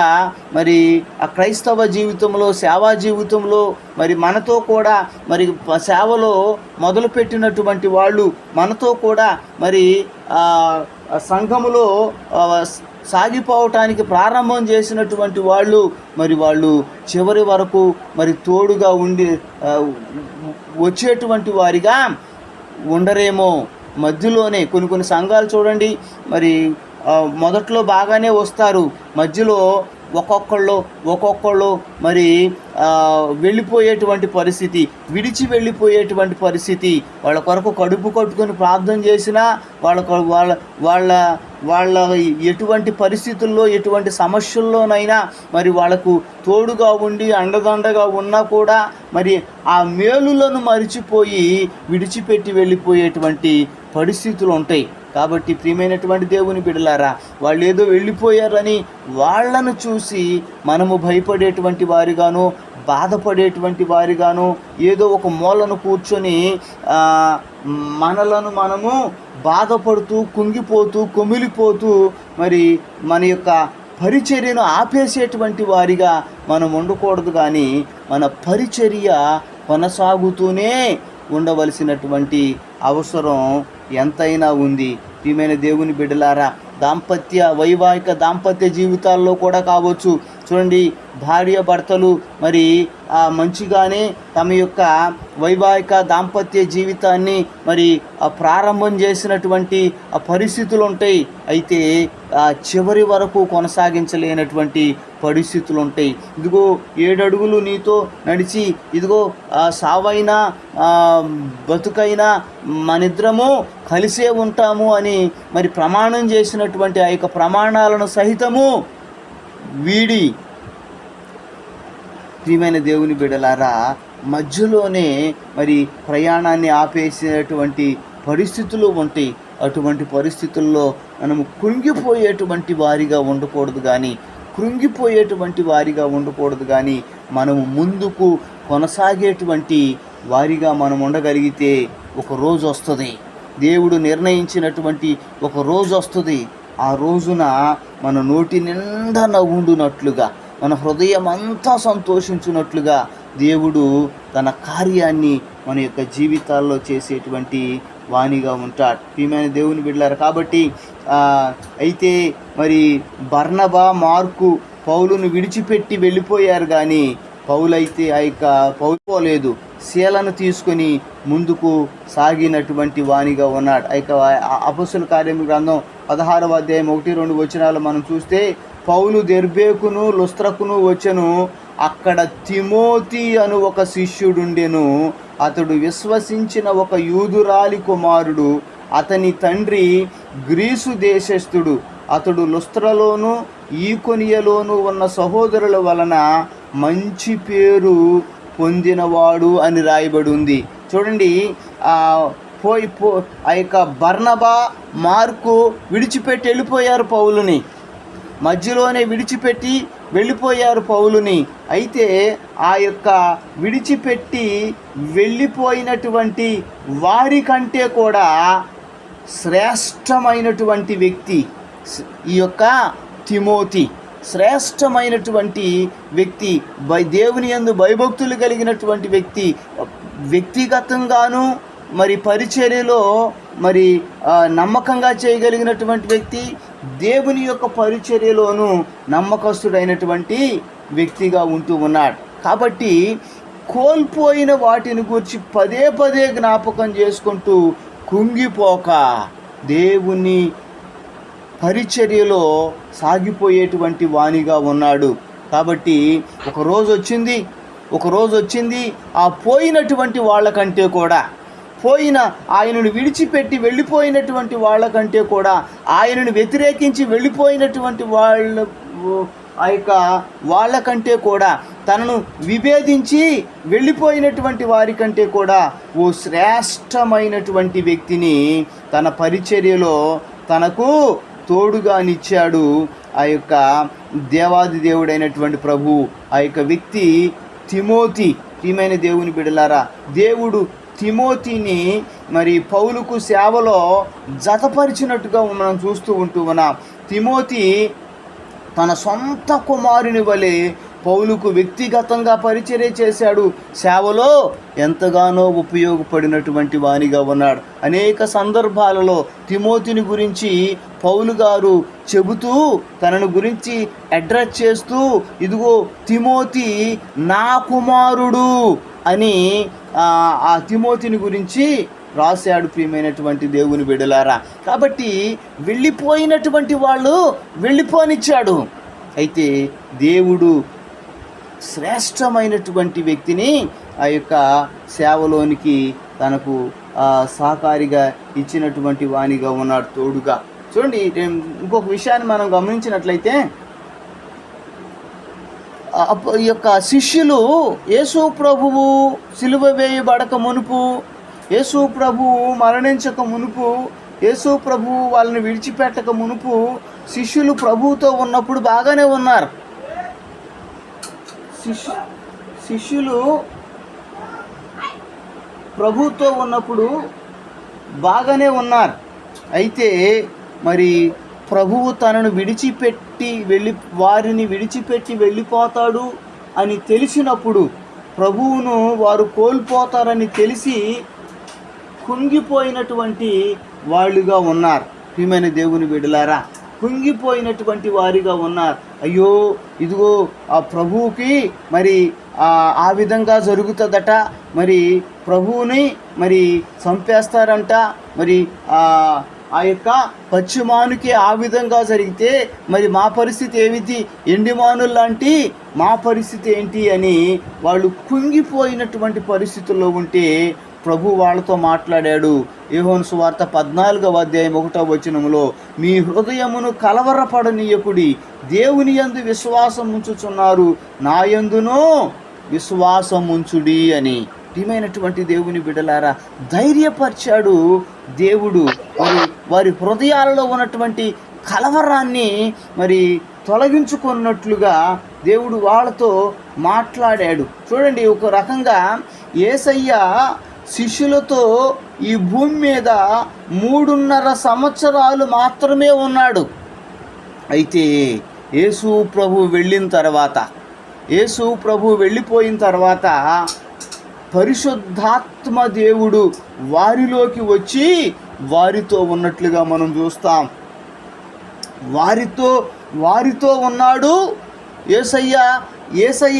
మరి ఆ క్రైస్తవ జీవితంలో, సేవా జీవితంలో మరి మనతో కూడా మరి సేవలో మొదలుపెట్టినటువంటి వాళ్ళు, మనతో కూడా మరి సంఘములో సాగిపోవటానికి ప్రారంభం చేసినటువంటి వాళ్ళు చివరి వరకు మరి తోడుగా ఉండి వచ్చేటువంటి వారిగా ఉండరేమో. మధ్యలోనే కొన్ని సంఘాలు చూడండి, మరి మొదట్లో బాగానే వస్తారు, మధ్యలో ఒక్కొక్కళ్ళు మరి వెళ్ళిపోయేటువంటి పరిస్థితి, విడిచి వెళ్ళిపోయేటువంటి పరిస్థితి. వాళ్ళ కొరకు కడుపు కట్టుకొని ప్రార్థన చేసినా వాళ్ళ ఎటువంటి పరిస్థితుల్లో, ఎటువంటి సమస్యల్లోనైనా మరి వాళ్ళకు తోడుగా ఉండి అండదండగా ఉన్నా కూడా మరి ఆ మేలులను మరిచిపోయి విడిచిపెట్టి వెళ్ళిపోయేటువంటి పరిస్థితులు ఉంటాయి. కాబట్టి ప్రియమైనటువంటి దేవుని బిడ్డలారా, వాళ్ళు ఏదో వెళ్ళిపోయారని వాళ్ళను చూసి మనము భయపడేటువంటి వారిగాను, బాధపడేటువంటి వారిగాను, ఏదో ఒక మూలను కూర్చొని మనలను మనము బాధపడుతూ, కుంగిపోతూ, కొమిలిపోతూ మరి మన యొక్క పరిచర్యను ఆపేసేటువంటి వారిగా మనం ఉండకూడదు. కానీ మన పరిచర్య కొనసాగుతూనే ఉండవలసినటువంటి అవసరం ఎంతైనా ఉంది. ప్రియమైన దేవుని బిడ్డలారా, వైవాహిక దాంపత్య జీవితాల్లో కూడా కావచ్చు. చూడండి, భార్య భర్తలు మరి మంచిగానే తమ యొక్క వైవాహిక దాంపత్య జీవితాన్ని మరి ప్రారంభం చేసినటువంటి పరిస్థితులు ఉంటాయి. అయితే చివరి వరకు కొనసాగించలేనటువంటి పరిస్థితులు ఉంటాయి. ఇదిగో 7 అడుగులు నీతో నడిచి, ఇదిగో సావైనా బతుకైనా మనిద్దరము కలిసే ఉంటాము అని మరి ప్రమాణం చేసినటువంటి ఆ యొక్క ప్రమాణాలను సహితము వీడి, ప్రియమైన దేవుని బిడ్డలారా, మధ్యలోనే మరి ప్రయాణాన్ని ఆపేసినటువంటి పరిస్థితులు ఉంటాయి. అటువంటి పరిస్థితుల్లో మనము కృంగిపోయేటువంటి వారిగా ఉండకూడదు కానీ మనము ముందుకు కొనసాగేటువంటి వారిగా మనం ఉండగలిగితే ఒక రోజు వస్తుంది. దేవుడు నిర్ణయించినటువంటి ఒక రోజు వస్తుంది. ఆ రోజున మన నోటి నిండా నవ్వుండునట్లుగా, మన హృదయం అంతా సంతోషించున్నట్లుగా దేవుడు తన కార్యాన్ని మన యొక్క జీవితాల్లో చేసేటువంటి వాణిగా ఉంటాడు. ప్రియమైన దేవుని బిడ్డలారా, కాబట్టి అయితే మరి బర్నబా, మార్కు పౌలును విడిచిపెట్టి వెళ్ళిపోయారు. కానీ పౌలైతే పౌలుపోలేదు, శీలను తీసుకొని ముందుకు సాగినటువంటి వాణిగా ఉన్నాడు. అపొస్తలుల కార్యముల గ్రంథం 16వ అధ్యాయం 1-2 వచనాలు మనం చూస్తే, పౌలు దెర్బేకును లుస్త్రకును వచ్చెను. అక్కడ తిమోతి అను ఒక శిష్యుడుండెను. అతడు విశ్వసించిన ఒక యూదురాలి కుమారుడు. అతని తండ్రి గ్రీసు దేశస్థుడు. అతడు లుస్త్రలోను ఈకొనియలోను ఉన్న సహోదరుల వలన మంచి పేరు పొందినవాడు అని రాయబడి ఉంది. చూడండి, ఆ యొక్క బర్నబా, మార్కు విడిచిపెట్టి వెళ్ళిపోయారు పౌలుని. మధ్యలోనే విడిచిపెట్టి వెళ్ళిపోయారు పౌలుని. అయితే ఆ యొక్క విడిచిపెట్టి వెళ్ళిపోయినటువంటి వారి కంటే కూడా శ్రేష్టమైనటువంటి వ్యక్తి ఈ యొక్క తిమోతి. శ్రేష్టమైనటువంటి వ్యక్తి, దేవుని యందు భయభక్తులు కలిగినటువంటి వ్యక్తి, వ్యక్తిగతంగాను మరి పరిచర్యలో మరి నమ్మకంగా చేయగలిగినటువంటి వ్యక్తి, దేవుని యొక్క పరిచర్యలోను నమ్మకస్తుడైనటువంటి వ్యక్తిగా ఉంటూ ఉన్నాడు. కాబట్టి కోల్పోయిన వాటిని గురించి పదే పదే జ్ఞాపకం చేసుకుంటూ కుంగిపోక దేవుని పరిచర్యలో సాగిపోయేటువంటి వాణిగా ఉన్నాడు. కాబట్టి ఒక రోజు వచ్చింది ఆ పోయినటువంటి వాళ్ళకంటే కూడా, ఆయనను విడిచిపెట్టి వెళ్ళిపోయినటువంటి వాళ్ళకంటే కూడా, ఆయనను వ్యతిరేకించి వెళ్ళిపోయినటువంటి వాళ్ళకంటే కూడా, తనను విభేదించి వెళ్ళిపోయినటువంటి వారికంటే కూడా ఓ శ్రేష్టమైనటువంటి వ్యక్తిని తన పరిచర్యలో తనకు తోడుగానిచ్చాడు ఆ యొక్క దేవాది దేవుడైనటువంటి ప్రభు. ఆ యొక్క వ్యక్తి తిమోతి. ప్రియమైన దేవుని బిడ్డలారా, దేవుడు తిమోతిని మరి పౌలుకు సేవలో జతపరిచినట్టుగా మనం చూస్తూ ఉన్నాం. తిమోతి తన సొంత కుమారుని వలె పౌలుకు వ్యక్తిగతంగా పరిచర్య చేశాడు. సేవలో ఎంతగానో ఉపయోగపడినటువంటి వానిగా ఉన్నాడు. అనేక సందర్భాలలో తిమోతిని గురించి పౌలు గారు చెబుతూ, తనను గురించి అడ్రస్ చేస్తూ, ఇదిగో తిమోతి నా కుమారుడు అని ఆ తిమోతిని గురించి రాశాడు. ప్రియమైనటువంటి దేవుని బిడ్డలారా, కాబట్టి వెళ్ళిపోయినటువంటి వాళ్ళు వెళ్ళిపోనిచ్చాడు. అయితే దేవుడు శ్రేష్టమైనటువంటి వ్యక్తిని ఆ యొక్క సేవలోనికి తనకు సహకారిగా ఇచ్చినటువంటి వానిగా ఉన్నాడు, తోడుగా. చూడండి, ఇంకొక విషయాన్ని మనం గమనించినట్లయితే, ఈ యొక్క శిష్యులు యేసు ప్రభువు సిలువ వేయబడక మునుపు, యేసు ప్రభువు మరణించక మునుపు, యేసు ప్రభువు వాళ్ళని విడిచిపెట్టక మునుపు శిష్యులు ప్రభువుతో ఉన్నప్పుడు బాగానే ఉన్నారు. శిష్యులు ప్రభువుతో ఉన్నప్పుడు బాగానే ఉన్నారు. అయితే మరి ప్రభువు తనను వారిని విడిచిపెట్టి వెళ్ళిపోతాడు అని తెలిసినప్పుడు, ప్రభువును వారు కోల్పోతారని తెలిసి కుంగిపోయినటువంటి వాళ్ళుగా ఉన్నారు. ప్రియమైన దేవుని బిడ్డలారా, కుంగిపోయినటువంటి వారిగా ఉన్నారు. అయ్యో ఇదిగో ఆ ప్రభువుకి మరి ఆ విధంగా జరుగుతుందట, మరి ప్రభువుని మరి చంపేస్తారంట, మరి ఆ యొక్క పచ్చిమానుకి ఆ విధంగా జరిగితే మరి మా పరిస్థితి ఏమిటి, ఎండిమానులు లాంటి మా పరిస్థితి ఏంటి అని వాళ్ళు కుంగిపోయినటువంటి పరిస్థితుల్లో ఉంటే ప్రభు వాళ్ళతో మాట్లాడాడు. యోహాను సువార్త 14:1 మీ హృదయమును కలవరపడనీయకుడి, దేవుని యందు విశ్వాసం ఉంచుచున్నారు, నా యందునో విశ్వాసం ఉంచుడి అని. ప్రియమైనటువంటి దేవుని బిడ్డలారా, ధైర్యపరిచాడు దేవుడు. వారి హృదయాలలో ఉన్నటువంటి కలవరాన్ని మరి తొలగించుకున్నట్లుగా దేవుడు వాళ్ళతో మాట్లాడాడు. చూడండి, ఒక రకంగా యేసయ్య శిష్యులతో ఈ భూమి మీద 3.5 సంవత్సరాలు మాత్రమే ఉన్నాడు. అయితే యేసు ప్రభు వెళ్ళిపోయిన తర్వాత పరిశుద్ధాత్మ దేవుడు వారిలోకి వచ్చి వారితో ఉన్నట్లుగా మనం చూస్తాం. వారితో ఉన్నాడు యేసయ్య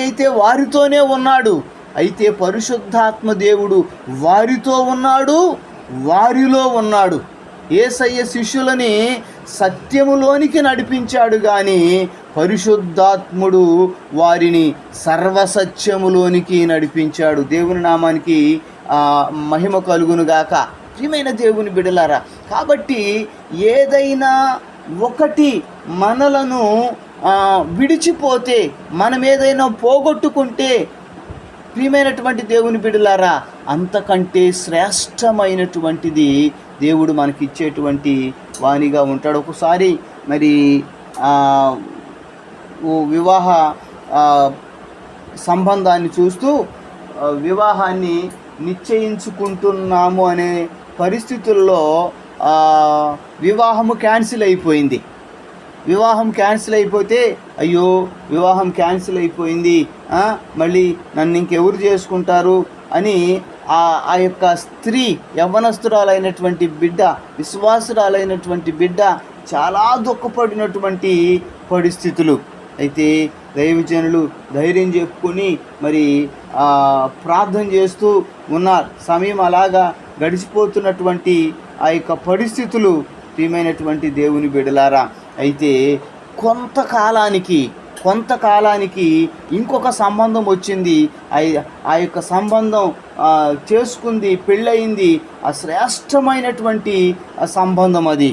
అయితే వారితోనే ఉన్నాడు. అయితే పరిశుద్ధాత్మ దేవుడు వారితో ఉన్నాడు, వారిలో ఉన్నాడు. యేసయ్య శిష్యులని సత్యములోనికి నడిపించాడు, కానీ పరిశుద్ధాత్ముడు వారిని సర్వసత్యములోనికి నడిపించాడు. దేవుని నామానికి మహిమ కలుగునుగాక. ప్రియమైన దేవుని బిడ్డలారా, కాబట్టి ఏదైనా ఒకటి మనలను విడిచిపోతే, మనం ఏదైనా పోగొట్టుకుంటే, ప్రియమైనటువంటి దేవుని బిడ్డలారా, అంతకంటే శ్రేష్టమైనటువంటిది దేవుడు మనకిచ్చేటువంటి వానిగా ఉంటాడు. ఒకసారి మరి వివాహ సంబంధాన్ని చూస్తూ వివాహాన్ని నిశ్చయించుకుంటున్నాము అనే పరిస్థితుల్లో వివాహము క్యాన్సిల్ అయిపోయింది. వివాహం క్యాన్సిల్ అయిపోతే, అయ్యో వివాహం క్యాన్సిల్ అయిపోయింది, మళ్ళీ నన్ను ఇంకెవరు చేసుకుంటారు అని ఆ యొక్క స్త్రీ, యవ్వనస్తురాలైనటువంటి బిడ్డ, విశ్వాసురాలైనటువంటి బిడ్డ చాలా దుఃఖపడినటువంటి పరిస్థితులు. అయితే దైవజనులు ధైర్యం చెప్పుకొని మరి ప్రార్థన చేస్తూ ఉన్నారు. సమయం అలాగా గడిచిపోతున్నటువంటి ఆ యొక్క పరిస్థితులు, ప్రియమైనటువంటి దేవుని బిడ్డలారా, అయితే కొంతకాలానికి ఇంకొక సంబంధం వచ్చింది. ఆ యొక్క సంబంధం చేసుకుంది, పెళ్ళయింది. ఆ శ్రేష్టమైనటువంటి సంబంధం అది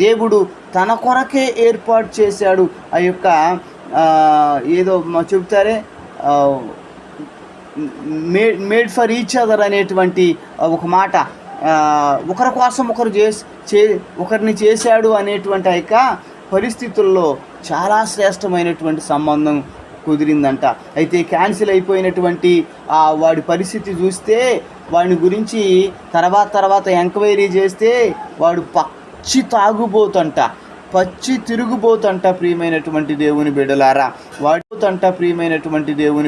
దేవుడు తన కొరకే ఏర్పాటు చేశాడు. ఆ యొక్క ఏదో చెబుతారే మేడ్ ఫర్ ఈచ్ అదర్ అనేటువంటి ఒక మాట, ఒకరి కోసం ఒకరిని చేశాడు అనేటువంటి ఆ యొక్క పరిస్థితుల్లో చాలా శ్రేష్టమైనటువంటి సంబంధం కుదిరిందంట. అయితే క్యాన్సిల్ అయిపోయినటువంటి వాడి పరిస్థితి చూస్తే, వాడిని గురించి తర్వాత ఎంక్వైరీ చేస్తే వాడు పచ్చి తిరుగుబోతంట. ప్రియమైనటువంటి దేవుని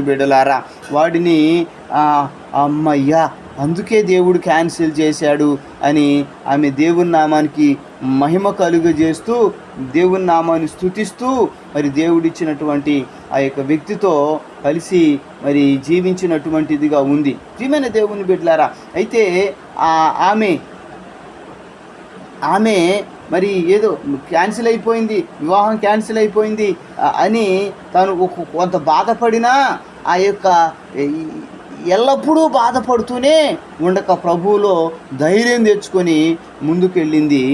బిడ్డలారా, వాడిని అమ్మయ్యా అందుకే దేవుడు క్యాన్సిల్ చేశాడు అని ఆమె దేవుని నామానికి మహిమ కలుగజేస్తూ, దేవుని నామాన్ని స్తుతిస్తూ మరి దేవుడిచ్చినటువంటి ఆ యొక్క వ్యక్తితో కలిసి మరి జీవించినటువంటిదిగా ఉంది. ప్రియమైన దేవుని బిడ్డలారా, అయితే ఆమె మరి ఏదో క్యాన్సిల్ అయిపోయింది, వివాహం క్యాన్సిల్ అయిపోయింది అని తను కొంత బాధపడినా, ఆ యొక్క ఎల్లప్పుడూ బాధపడుతూనే ఉండక ప్రభువులో ధైర్యం తెచ్చుకొని ముందుకెళ్ళింది.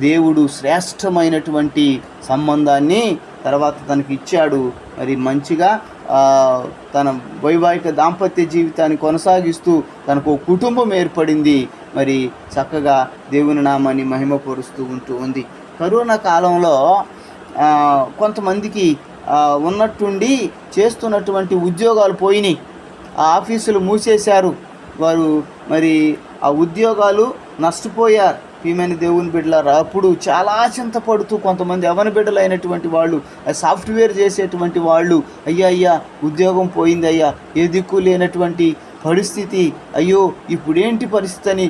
దేవుడు శ్రేష్టమైనటువంటి సంబంధాన్ని తర్వాత తనకి ఇచ్చాడు. మరి మంచిగా తన వైవాహిక దాంపత్య జీవితాన్ని కొనసాగిస్తూ తనకు కుటుంబం ఏర్పడింది. మరి చక్కగా దేవుని నామాన్ని మహిమపరుస్తూ ఉంది. కరోనా కాలంలో కొంతమందికి ఉన్నట్టుండి చేస్తున్నటువంటి ఉద్యోగాలు పోయినాయి, ఆ ఆఫీసులు మూసేశారు. వారు మరి ఆ ఉద్యోగాలు నష్టపోయారు. ప్రియమైన దేవుని బిడ్డలారా, అప్పుడు చాలా చింతపడుతూ కొంతమంది యవ్వన బిడ్డలైనటువంటి వాళ్ళు, సాఫ్ట్వేర్ చేసేటువంటి వాళ్ళు, అయ్యా ఉద్యోగం పోయింది అయ్యా, ఏ దిక్కు లేనటువంటి పరిస్థితి, అయ్యో ఇప్పుడేంటి పరిస్థితి అని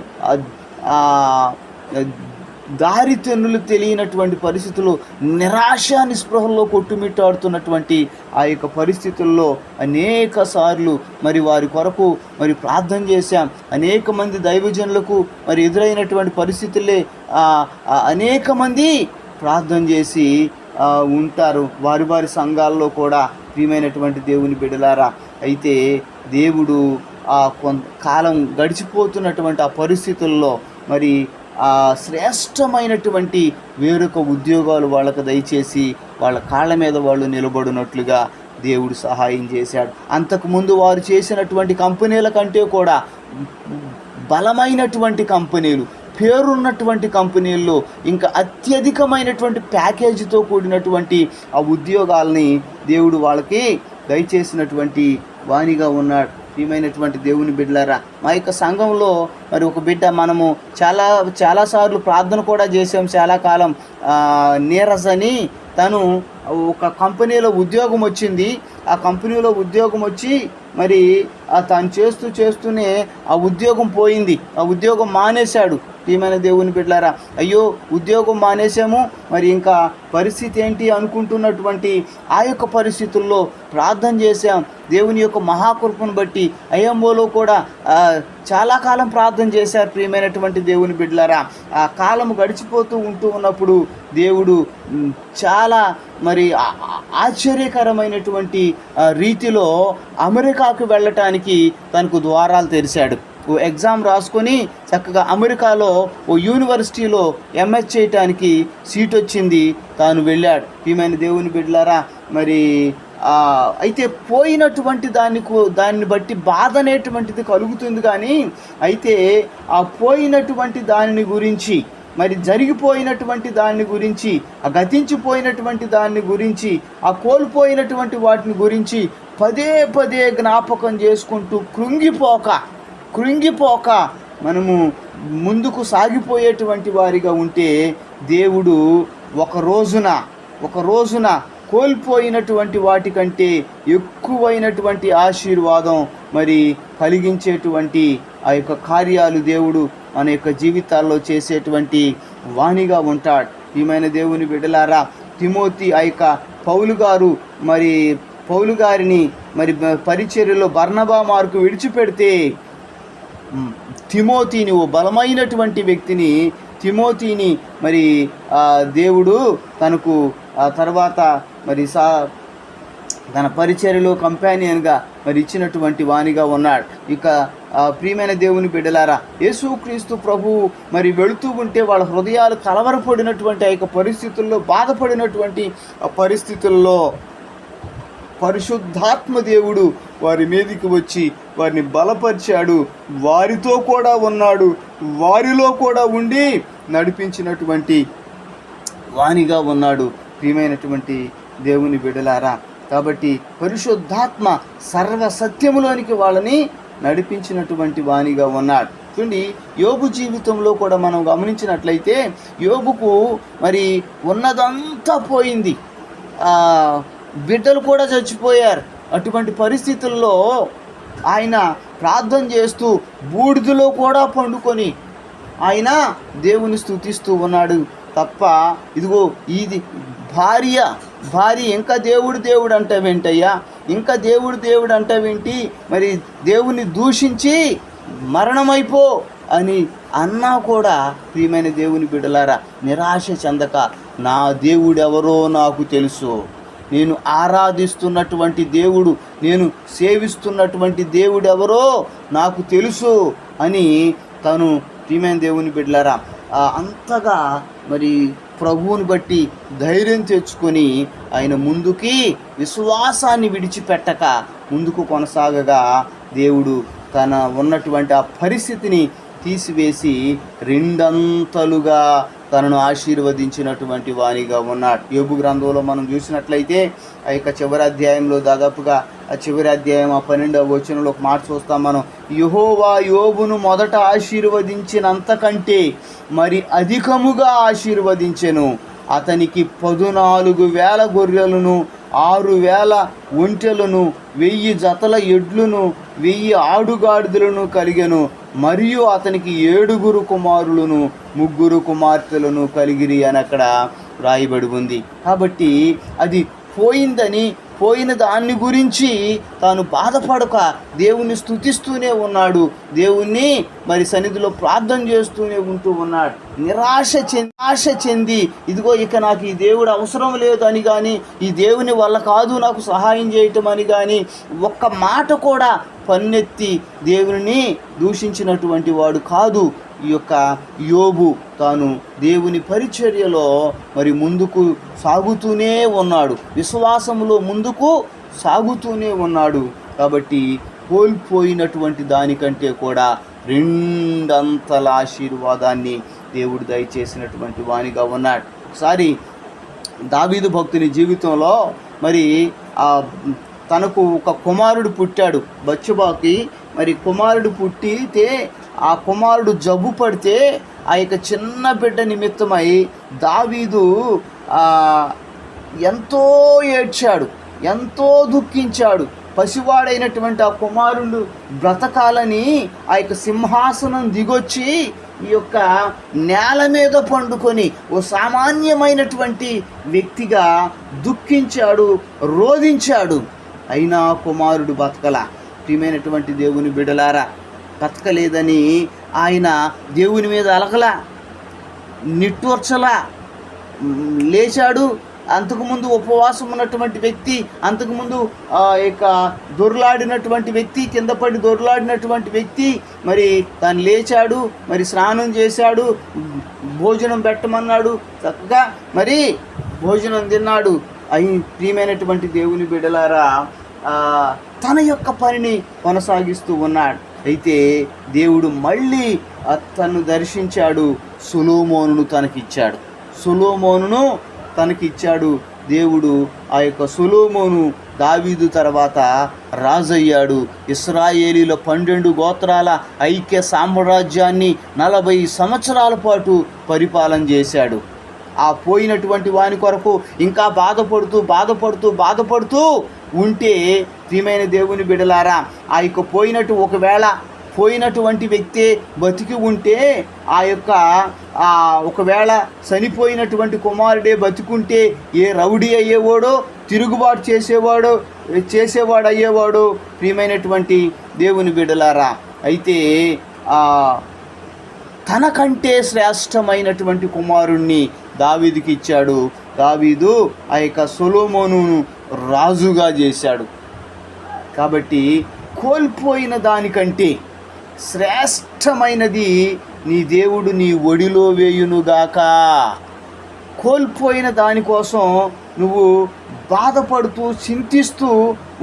దారి తెన్నులు తెలియనటువంటి పరిస్థితుల్లో నిరాశ నిస్పృహల్లో కొట్టుమిట్టాడుతున్నటువంటి ఆ యొక్క పరిస్థితుల్లో అనేక సార్లు మరి వారి కొరకు మరి ప్రార్థన చేశాం. అనేక మంది దైవజనులకు మరి ఎదురైనటువంటి పరిస్థితులే అనేక మంది ప్రార్థన చేసి ఉంటారు వారి వారి సంఘాల్లో కూడా. ప్రియమైనటువంటి దేవుని బిడ్డలారా, అయితే దేవుడు కాలం గడిచిపోతున్నటువంటి ఆ పరిస్థితుల్లో మరి శ్రేష్టమైనటువంటి వేరొక ఉద్యోగాలు వాళ్ళకు దయచేసి వాళ్ళ కాళ్ళ మీద వాళ్ళు నిలబడినట్లుగా దేవుడు సహాయం చేశాడు. అంతకుముందు వారు చేసినటువంటి కంపెనీల కంటే కూడా బలమైనటువంటి కంపెనీలు, పేరున్నటువంటి కంపెనీల్లో ఇంకా అత్యధికమైనటువంటి ప్యాకేజీతో కూడినటువంటి ఆ ఉద్యోగాల్ని దేవుడు వాళ్ళకి దయచేసినటువంటి వాణిగా ఉన్నాడు. ప్రియమైనటువంటి దేవుని బిడ్డలారా, మా యొక్క సంఘంలో మరి ఒక బిడ్డ మనము చాలాసార్లు ప్రార్థన కూడా చేసాం. చాలా కాలం నీరజ్ అని తను ఒక కంపెనీలో ఉద్యోగం వచ్చింది. ఆ కంపెనీలో ఉద్యోగం వచ్చి మరి తను చేస్తూనే ఆ ఉద్యోగం పోయింది. ఆ ఉద్యోగం మానేశాడు. ప్రియమైన దేవుని బిడ్డలారా, అయ్యో ఉద్యోగం మానేసాము, మరి ఇంకా పరిస్థితి ఏంటి అనుకుంటున్నటువంటి ఆ యొక్క పరిస్థితుల్లో ప్రార్థన చేశాం. దేవుని యొక్క మహాకృపను బట్టి అయ్యంబోలో కూడా చాలా కాలం ప్రార్థన చేశారు. ప్రియమైనటువంటి దేవుని బిడ్డలారా, ఆ కాలం గడిచిపోతూ ఉన్నప్పుడు దేవుడు చాలా మరి ఆశ్చర్యకరమైనటువంటి రీతిలో అమెరికాకు వెళ్ళటానికి తనకు ద్వారాలు తెరిచాడు. ఎగ్జామ్ రాసుకొని చక్కగా అమెరికాలో ఓ యూనివర్సిటీలో ఎంఎస్ చేయటానికి సీట్ వచ్చింది. తాను వెళ్ళాడు. ప్రియమైన దేవుని బిడ్డలారా, మరి అయితే పోయినటువంటి దాన్ని బట్టి బాధ అనేటువంటిది కలుగుతుంది. కానీ అయితే ఆ పోయినటువంటి దానిని గురించి, మరి జరిగిపోయినటువంటి దాన్ని గురించి, ఆ గతించిపోయినటువంటి దాన్ని గురించి, ఆ కోల్పోయినటువంటి వాటిని గురించి పదే జ్ఞాపకం చేసుకుంటూ కృంగిపోక మనము ముందుకు సాగిపోయేటువంటి వారిగా ఉంటే దేవుడు ఒక రోజున కోల్పోయినటువంటి వాటికంటే ఎక్కువైనటువంటి ఆశీర్వాదం మరి కలిగించేటువంటి ఆ యొక్క కార్యాలు దేవుడు మన యొక్క జీవితాల్లో చేసేటువంటి వాణిగా ఉంటాడు. ప్రియమైన దేవుని బిడ్డలారా, తిమోతి ఆ యొక్క పౌలు గారిని మరి పరిచర్యలో బర్నబా మార్కు విడిచిపెడితే తిమోతిని, ఓ బలమైనటువంటి వ్యక్తిని తిమోతిని మరి దేవుడు తనకు తర్వాత మరి తన పరిచర్యలో కంపానియన్గా మరి ఇచ్చినటువంటి వాణిగా ఉన్నాడు. ఇక ప్రియమైన దేవుని బిడ్డలారా, యేసుక్రీస్తు ప్రభువు మరి వెళుతూ ఉంటే వాళ్ళ హృదయాలు కలవరపడినటువంటి ఆ యొక్క పరిస్థితుల్లో, బాధపడినటువంటి ఆ పరిస్థితుల్లో పరిశుద్ధాత్మ దేవుడు వారి మీదకి వచ్చి వారిని బలపరిచాడు. వారితో కూడా ఉన్నాడు. వారిలో కూడా ఉండి నడిపించినటువంటి వాణిగా ఉన్నాడు. ప్రియమైనటువంటి దేవుని బిడ్డలారా, కాబట్టి పరిశుద్ధాత్మ సర్వసత్యములోనికి వాళ్ళని నడిపించినటువంటి వాణిగా ఉన్నాడు. చూడండి, యోబు జీవితంలో కూడా మనం గమనించినట్లయితే యోబుకు మరి ఉన్నదంతా పోయింది. బిడ్డలు కూడా చచ్చిపోయారు. అటువంటి పరిస్థితుల్లో ఆయన ప్రార్థన చేస్తూ బూడిదలో కూడా పండుకొని ఆయన దేవుని స్తుతిస్తూ ఉన్నాడు తప్ప, ఇదిగో ఇది భార్య ఇంకా దేవుడు అంటావేంటయ్యా, ఇంకా దేవుడు అంటావేంటి, మరి దేవుని దూషించి మరణమైపో అని అన్నా కూడా ప్రియమైన దేవుని బిడ్డలారా, నిరాశ చెందక నా దేవుడెవరో నాకు తెలుసు, నేను ఆరాధిస్తున్నటువంటి దేవుడు, నేను సేవిస్తున్నటువంటి దేవుడు ఎవరో నాకు తెలుసు అని తను ప్రియమైన దేవుని బిడ్డలారా అంతగా మరి ప్రభువుని బట్టి ధైర్యం తెచ్చుకొని ఆయన ముందుకి విశ్వాసాన్ని విడిచిపెట్టక ముందుకు కొనసాగగా దేవుడు తన ఉన్నటువంటి ఆ పరిస్థితిని తీసివేసి రెండంతలుగా తనను ఆశీర్వదించినటువంటి వాణిగా ఉన్నాడు. యోబు గ్రంథంలో మనం చూసినట్లయితే ఆ యొక్క చివరి అధ్యాయంలో దాదాపుగా ఆ చివరి అధ్యాయం 12వ వచనంలో ఒక మాట చూస్తాం మనం. యెహోవా యోబును మొదట ఆశీర్వదించినంతకంటే మరి అధికముగా ఆశీర్వదించెను. అతనికి 14,000 గొర్రెలను, 6,000 ఒంటెలను, 1,000 జతల ఎడ్లను, 1,000 ఆడుగాడిదలను కలిగెను. మరియు అతనికి 7 కుమారులను 3 కుమార్తెలను కలిగిరి అని అక్కడ రాయబడి ఉంది. కాబట్టి అది పోయిన దాన్ని గురించి తాను బాధపడక దేవుణ్ణి స్తుతిస్తూనే ఉన్నాడు. దేవుణ్ణి మరి సన్నిధిలో ప్రార్థన చేస్తూనే ఉంటూ ఉన్నాడు. నిరాశ చెంది ఇదిగో ఇక నాకు ఈ దేవుడు అవసరం లేదు అని కానీ, ఈ దేవుని వల్ల కాదు నాకు సహాయం చేయటం అని కానీ ఒక్క మాట కూడా పన్నెత్తి దేవుని దూషించినటువంటి వాడు కాదు ఈ యొక్క యోబు. తాను దేవుని పరిచర్యలో మరి ముందుకు సాగుతూనే ఉన్నాడు, విశ్వాసములో ముందుకు సాగుతూనే ఉన్నాడు. కాబట్టి కోల్పోయినటువంటి దానికంటే కూడా 2 అంతల ఆశీర్వాదాన్ని దేవుడు దయచేసినటువంటి వానిగా ఉన్నాడు. ఒకసారి దావీదు భక్తుని జీవితంలో మరి తనకు ఒక కుమారుడు పుట్టాడు. బత్షెబాకి మరి కుమారుడు పుట్టితే ఆ కుమారుడు జబ్బు పడితే ఆ యొక్క చిన్న బిడ్డ నిమిత్తమై దావీదు ఎంతో ఏడ్చాడు, ఎంతో దుఃఖించాడు. పసివాడైనటువంటి ఆ కుమారుడు బ్రతకాలని ఆ యొక్క సింహాసనం దిగొచ్చి ఈ యొక్క నేల మీద పండుకొని ఓ సామాన్యమైనటువంటి వ్యక్తిగా దుఃఖించాడు, రోధించాడు. అయినా కుమారుడు బతకల. ప్రియమైనటువంటి దేవుని బిడ్డలారా, బతకలేదని ఆయన దేవుని మీద అలగలా, నిట్టూర్చలా, లేచాడు. అంతకుముందు ఉపవాసం ఉన్నటువంటి వ్యక్తి, అంతకుముందు దొర్లాడినటువంటి వ్యక్తి, కింద పడి దొర్లాడినటువంటి వ్యక్తి మరి తాను లేచాడు, మరి స్నానం చేశాడు, భోజనం పెట్టమన్నాడు, చక్కగా మరి భోజనం తిన్నాడు. ప్రియమైనటువంటి దేవుని బిడ్డలారా, తన యొక్క పనిని కొనసాగిస్తూ ఉన్నాడు. అయితే దేవుడు మళ్ళీ తను దర్శించాడు, సొలొమోనును తనకిచ్చాడు. దేవుడు ఆ యొక్క సొలొమోను దావీదు తర్వాత రాజయ్యాడు. ఇశ్రాయేలీల 12 గోత్రాల ఐక్య సామ్రాజ్యాన్ని 40 సంవత్సరాల పాటు పరిపాలన చేశాడు. ఆ పోయినటువంటి వాని కొరకు ఇంకా బాధపడుతూ ఉంటే, ప్రియమైన దేవుని బిడ్డలారా, ఆ యొక్క పోయినటువంటి వ్యక్తే బతికి ఉంటే, ఆ యొక్క ఒకవేళ చనిపోయినటువంటి కుమారుడే బతికుంటే ఏ రౌడీ అయ్యేవాడో, తిరుగుబాటు చేసేవాడు అయ్యేవాడు. ప్రియమైనటువంటి దేవుని బిడ్డలారా, అయితే తనకంటే శ్రేష్టమైనటువంటి కుమారుణ్ణి దావీదుకి ఇచ్చాడు. దావీదు ఆ యొక్క సొలొమోనును రాజుగా చేశాడు. కాబట్టి కోల్పోయిన దానికంటే శ్రేష్టమైనది నీ దేవుడు నీ ఒడిలో వేయునుగాక. కోల్పోయిన దానికోసం నువ్వు బాధపడుతూ చింతిస్తూ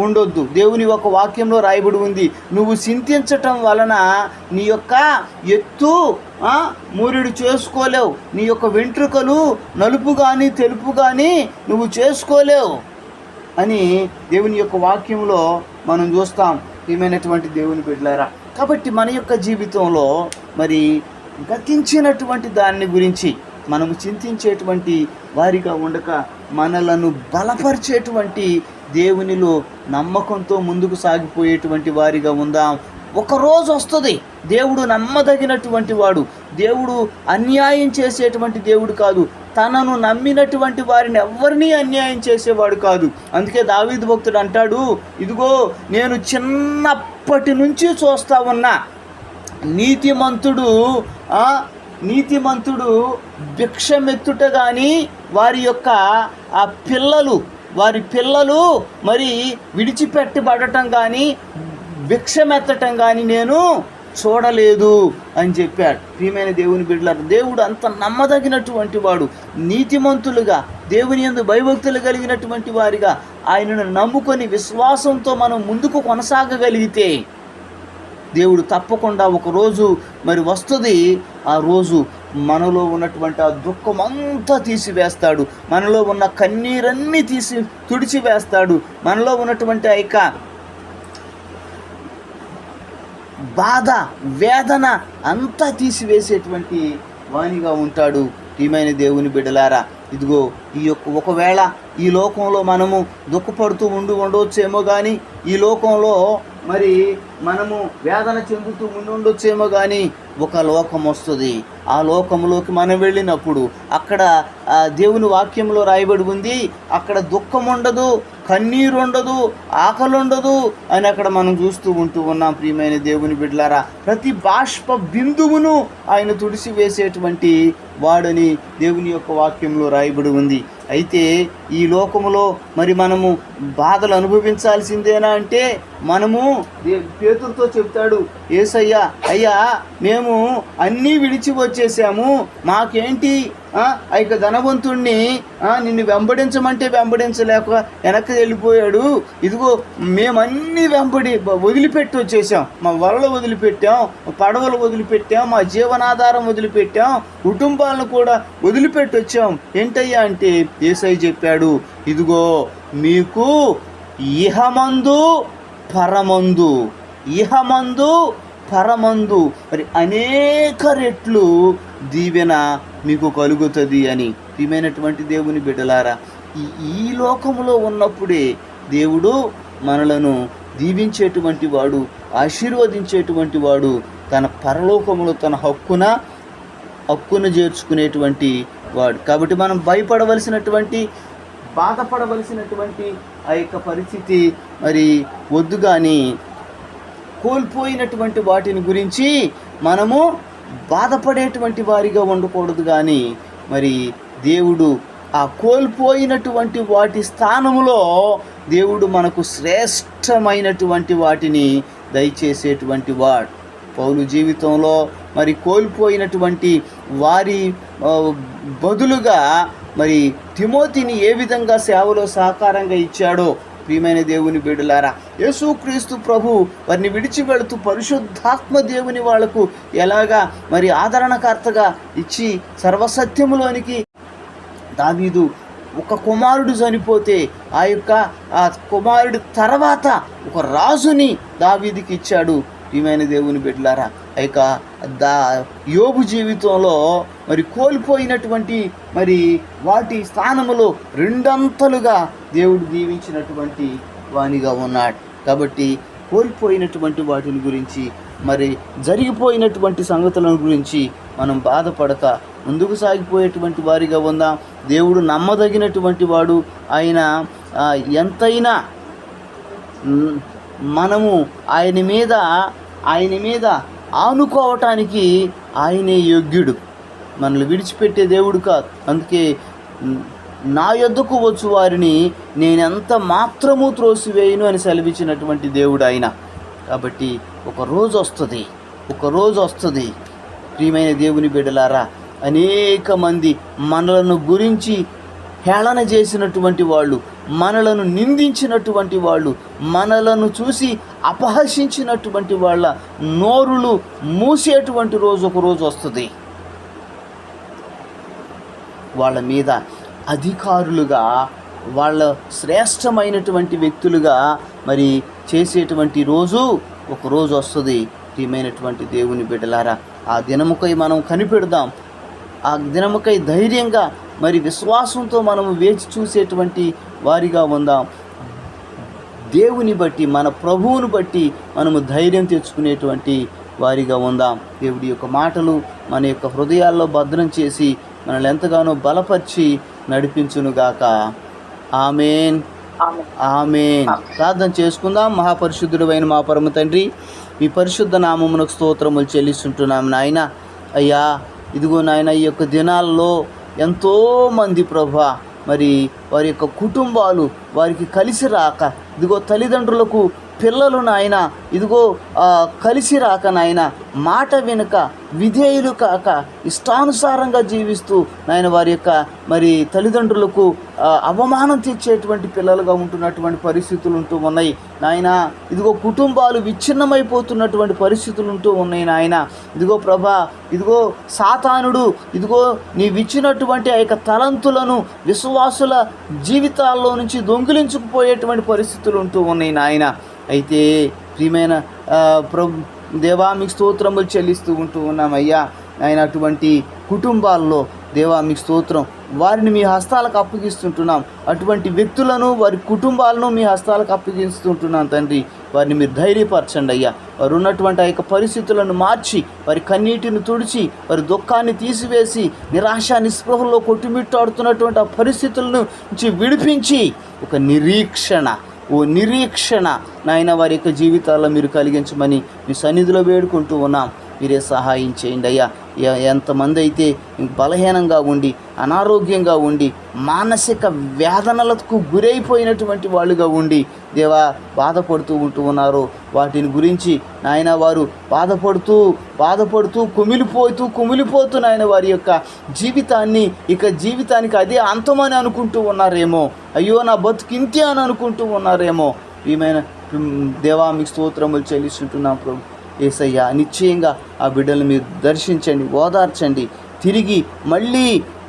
ఉండొద్దు. దేవుని ఒక వాక్యంలో రాయబడి ఉంది, నువ్వు చింతించటం వలన నీ యొక్క ఎత్తు మూరెడు చేసుకోలేవు, నీ యొక్క వెంట్రుకలు నలుపు కానీ తెలుపు కానీ నువ్వు చేసుకోలేవు అని దేవుని యొక్క వాక్యంలో మనం చూస్తాం. ఏమైనటువంటి దేవుని బిడ్డలారా, కాబట్టి మన యొక్క జీవితంలో మరి గతించినటువంటి దాన్ని గురించి మనము చింతించేటువంటి వారిగా ఉండక, మనలను బలపరిచేటువంటి దేవునిలో నమ్మకంతో ముందుకు సాగిపోయేటువంటి వారిగా ఉందాం. ఒకరోజు వస్తుంది, దేవుడు నమ్మదగినటువంటి వాడు, దేవుడు అన్యాయం చేసేటువంటి దేవుడు కాదు, తనను నమ్మినటువంటి వారిని ఎవరినీ అన్యాయం చేసేవాడు కాదు. అందుకే దావీదు భక్తుడు అంటాడు, ఇదిగో నేను చిన్నప్పటి నుంచి చూస్తా ఉన్నా నీతిమంతుడు భిక్షమెత్తుట కానీ వారి పిల్లలు మరి విడిచిపెట్టబడటం కానీ భిక్షమెత్తటం కానీ నేను చూడలేదు అని చెప్పాడు. ప్రియమైన దేవుని బిడ్డలారా, దేవుడు అంత నమ్మదగినటువంటి వాడు. నీతిమంతులుగా, దేవుని యందు భయభక్తులు కలిగినటువంటి వారిగా ఆయనను నమ్ముకొని విశ్వాసంతో మనం ముందుకు కొనసాగగలిగితే దేవుడు తప్పకుండా ఒకరోజు మరి వస్తుంది. ఆ రోజు మనలో ఉన్నటువంటి ఆ దుఃఖమంతా తీసివేస్తాడు, మనలో ఉన్న కన్నీరన్నీ తుడిచివేస్తాడు, మనలో ఉన్నటువంటి ఆ యొక్క బాధ వేదన అంతా తీసివేసేటువంటి వానిగా ఉంటాడు. ప్రియమైన దేవుని బిడ్డలారా, ఇదిగో ఒకవేళ ఈ లోకంలో మనము దుఃఖపడుతూ ఉండవచ్చేమో కానీ ఈ లోకంలో మరి మనము వేదన చెందుతూ ఉండొచ్చేమో, కానీ ఒక లోకం వస్తుంది. ఆ లోకంలోకి మనం వెళ్ళినప్పుడు అక్కడ దేవుని వాక్యంలో రాయబడి ఉంది, అక్కడ దుఃఖం ఉండదు, కన్నీరు ఉండదు, ఆకలి ఉండదు అని అక్కడ మనం చూస్తూ ఉన్నాం. ప్రియమైన దేవుని బిడ్డలారా, ప్రతి బాష్ప బిందువును ఆయన తుడిసి వేసేటువంటి వాడని దేవుని యొక్క వాక్యంలో రాయబడి ఉంది. అయితే ఈ లోకములో మరి మనము బాధలు అనుభవించాల్సిందేనా అంటే, మనము పేతురుతో చెప్తాడు యేసయ్య, అయ్యా మేము అన్నీ విడిచి వచ్చేసాము, మాకేంటి ఇక ధనవంతుణ్ణి నిన్ను వెంబడించమంటే వెంబడించలేక వెనక్కి వెళ్ళిపోయాడు, ఇదిగో మేమన్నీ వదిలిపెట్టి వచ్చేసాం, మా వలలు వదిలిపెట్టాం, పడవలు వదిలిపెట్టాం, మా జీవనాధారం వదిలిపెట్టాం, కుటుంబాలను కూడా వదిలిపెట్టి వచ్చాం, ఏంటయ్యా అంటే యేసయ్య చెప్పాడు, ఇదిగో మీకు ఇహమందు పరమందు, ఇహమందు పరమందు మరి అనేక రెట్లు దీవెన మీకు కలుగుతుంది అని. ప్రియమైనటువంటి దేవుని బిడ్డలారా, ఈ లోకములో ఉన్నప్పుడే దేవుడు మనలను దీవించేటువంటి వాడు, ఆశీర్వదించేటువంటి వాడు, తన పరలోకములో తన హక్కును చేర్చుకునేటువంటి వాడు. కాబట్టి మనం భయపడవలసినటువంటి, బాధపడవలసినటువంటి ఆ యొక్క పరిస్థితి మరి వద్దు. కానీ కోల్పోయినటువంటి వాటిని గురించి మనము బాధపడేటువంటి వారిగా ఉండకూడదు. కానీ మరి దేవుడు ఆ కోల్పోయినటువంటి వాటి స్థానంలో దేవుడు మనకు శ్రేష్టమైనటువంటి వాటిని దయచేసేటువంటి వాడు. పౌలు జీవితంలో మరి కోల్పోయినటువంటి వారి బదులుగా మరి తిమోతిని ఏ విధంగా సేవలో సహకారంగా ఇచ్చాడో, ప్రియమైన దేవుని బిడ్డలారా, యేసుక్రీస్తు ప్రభు వారిని విడిచి వెళుతూ పరిశుద్ధాత్మ దేవుని వాళ్లకు ఎలాగా మరి ఆదరణకర్తగా ఇచ్చి సర్వసత్యములోనికి దావీదు ఒక కుమారుడు చనిపోతే ఆ కుమారుడి తర్వాత ఒక రాజుని దావీదుకి ఇచ్చాడు. ప్రియమైన దేవుని బిడ్డలారా, ఇక యోబు జీవితంలో మరి కోల్పోయినటువంటి మరి వాటి స్థానములో రెండంతలుగా దేవుడు దీవించినటువంటి వానిగా ఉన్నాడు. కాబట్టి కోల్పోయినటువంటి వాటిని గురించి, మరి జరిగిపోయినటువంటి సంగతులను గురించి మనం బాధపడక ముందుకు సాగిపోయేటువంటి వారిగా ఉందాం. దేవుడు నమ్మదగినటువంటి వాడు. ఆయన ఎంతైనా మనము ఆయన మీద ఆనుకోవటానికి ఆయనే యోగ్యుడు. మనల్ని విడిచిపెట్టే దేవుడు కాదు. అందుకే నా యొద్దకు వచ్చు వారిని నేనెంత మాత్రము త్రోసివేయను అని సెలవిచ్చినటువంటి దేవుడు ఆయన. కాబట్టి ఒక రోజు వస్తుంది ప్రియమైన దేవుని బిడ్డలారా, అనేక మంది మనలను గురించి హేళన చేసినటువంటి వాళ్ళు, మనలను నిందించినటువంటి వాళ్ళు, మనలను చూసి అపహసించినటువంటి వాళ్ళ నోరులు మూసేటువంటి ఒక రోజు వస్తుంది. వాళ్ళ మీద అధికారులుగా, వాళ్ళ శ్రేష్టమైనటువంటి వ్యక్తులుగా మరి చేసేటువంటి ఒక రోజు వస్తుంది. ప్రియమైనటువంటి దేవుని బిడ్డలారా, ఆ దినముకై మనం కనిపెడదాం. ఆ దినముకై ధైర్యంగా మరి విశ్వాసంతో మనము వేచి చూసేటువంటి వారిగా ఉందాం. దేవుని బట్టి, మన ప్రభువును బట్టి మనము ధైర్యం తెచ్చుకునేటువంటి వారిగా ఉందాం. దేవుడి యొక్క మాటలు మన యొక్క హృదయాల్లో భద్రం చేసి మనల్ని ఎంతగానో బలపరిచి నడిపించునుగాక. ఆమేన్, ఆమేన్. ప్రార్థన చేసుకుందాం. మహాపరిశుద్ధుడు అయిన మా పరమ తండ్రి, మీ పరిశుద్ధ నామమునకు స్తోత్రములు చెల్లిస్తుంటున్నాం నాయన. అయ్యా, ఇదిగో నాయన, ఈ యొక్క దినాల్లో ఎంతోమంది ప్రభా మరి వారి యొక్క కుటుంబాలు వారికి కలిసి రాక, ఇదిగో తల్లిదండ్రులకు పిల్లలు నాయన ఇదిగో కలిసి రాక నాయన, మాట వినక, విధేయులు కాక, ఇష్టానుసారంగా జీవిస్తూ నాయన వారి యొక్క మరి తల్లిదండ్రులకు అవమానం తెచ్చేటువంటి పిల్లలుగా ఉంటున్నటువంటి పరిస్థితులు ఉంటూ ఉన్నాయి నాయన. ఇదిగో కుటుంబాలు విచ్ఛిన్నమైపోతున్నటువంటి పరిస్థితులు ఉంటూ ఉన్నాయి నాయన. ఇదిగో ప్రభా, ఇదిగో సాతానుడు ఇదిగో నీవిచ్చినటువంటి ఆ యొక్క తలంతులను విశ్వాసుల జీవితాల్లో నుంచి దొంగిలించుకుపోయేటువంటి పరిస్థితులు ఉంటూ ఉన్నాయి నాయన. అయితే ప్రియమైన దేవా, మీకు స్తోత్రములు చెల్లిస్తూ ఉంటూ ఉన్నామయ్యా. ఆయన అటువంటి కుటుంబాల్లో దేవా మీకు స్తోత్రం, వారిని మీ హస్తాలకు అప్పగిస్తుంటున్నాం. అటువంటి వ్యక్తులను వారి కుటుంబాలను మీ హస్తాలకు అప్పగిస్తుంటున్నాం తండ్రి. వారిని మీరు ధైర్యపరచండి అయ్యా. వారు ఉన్నటువంటి ఆ యొక్క పరిస్థితులను మార్చి, వారి కన్నీటిని తుడిచి, వారి దుఃఖాన్ని తీసివేసి, నిరాశ నిస్పృహలో కొట్టుమిట్టాడుతున్నటువంటి ఆ పరిస్థితులను నుంచి విడిపించి ఒక నిరీక్షణ నాయన వారి యొక్క జీవితాల్లో మీరు కలిగించమని మీ సన్నిధిలో వేడుకుంటూ ఉన్నాం. మీరే సహాయం చేయండి అయ్యా. ఎంతమంది అయితే బలహీనంగా ఉండి, అనారోగ్యంగా ఉండి, మానసిక వేదనలకు గురైపోయినటువంటి వాళ్ళుగా ఉండి దేవా బాధపడుతూ ఉన్నారో వాటిని గురించి నాయన వారు బాధపడుతూ కుమిలిపోతూ నాయన వారి యొక్క జీవితానికి అదే అంతమని అనుకుంటూ ఉన్నారేమో. అయ్యో నా బతుకింతే అని అనుకుంటూ ఉన్నారేమో. ఏమైనా దేవా మీకు స్తోత్రములు చెల్లిస్తుంటున్నాం ప్రభు. యేసయ్యా నిశ్చయంగా ఆ బిడ్డలను మీరు దర్శించండి, ఓదార్చండి. తిరిగి మళ్ళీ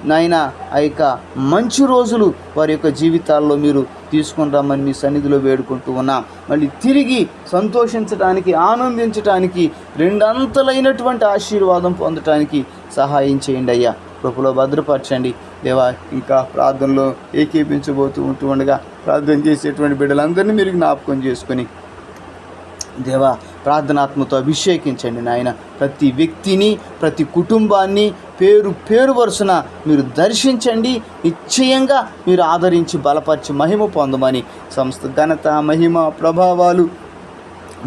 నాయన ఆ యొక్క మంచి రోజులు వారి యొక్క జీవితాల్లో మీరు తీసుకొని రమ్మని మీ సన్నిధిలో వేడుకుంటూ ఉన్నాం. మళ్ళీ తిరిగి సంతోషించడానికి, ఆనందించడానికి, రెండంతలైనటువంటి ఆశీర్వాదం పొందటానికి సహాయం చేయండి అయ్యా. కృపలో భద్రపరచండి దేవా. ఇంకా ప్రార్థనలో ఏకీపించబోతూ ఉండగా ప్రార్థన చేసేటువంటి బిడ్డలందరినీ మీరు జ్ఞాపకం చేసుకొని దేవా ప్రార్థనాత్మతో అభిషేకించండి నాయన. ప్రతి వ్యక్తిని, ప్రతి కుటుంబాన్ని పేరు వరుసన మీరు దర్శించండి. నిశ్చయంగా మీరు ఆదరించి బలపరిచి మహిమ పొందమని సమస్త ఘనత, మహిమ, ప్రభావాలు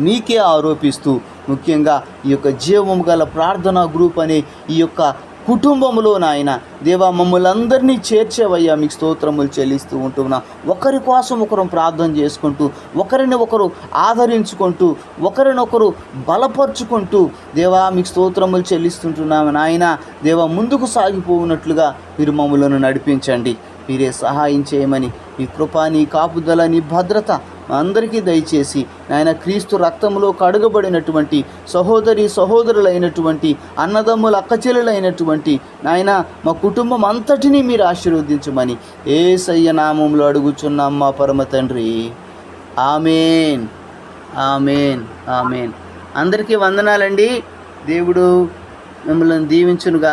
మీకే ఆరోపిస్తూ, ముఖ్యంగా ఈ యొక్క జీవము గల ప్రార్థనా గ్రూప్ అనే ఈ యొక్క కుటుంబంలో నాయన దేవా మమ్మల్ని అందరినీ చేర్చేవయ్యా. మీకు స్తోత్రములు చెల్లిస్తూ ఉంటున్నా. ఒకరి కోసం ఒకరు ప్రార్థన చేసుకుంటూ, ఒకరిని ఒకరు ఆదరించుకుంటూ, ఒకరినొకరు బలపరుచుకుంటూ దేవా మీకు స్తోత్రములు చెల్లిస్తుంటున్నాము నాయన. దేవా ముందుకు సాగిపోవునట్లుగా మీరు మమ్మల్ని నడిపించండి. మీరే సహాయం చేయమని మీ కృప, నీ కాపుదల, నీ భద్రత అందరికీ దయచేసి నాయన క్రీస్తు రక్తంలో కడుగబడినటువంటి సహోదరులైనటువంటి అన్నదమ్ముల అక్కచెల్లెలైనటువంటి నాయన మా కుటుంబం అంతటినీ మీరు ఆశీర్వదించమని యేసయ్య నామములో అడుగుచున్నాం మా పరమ తండ్రి. ఆమేన్, ఆమేన్, ఆమేన్. అందరికీ వందనాలండి. దేవుడు మిమ్మల్ని దీవించునుగా.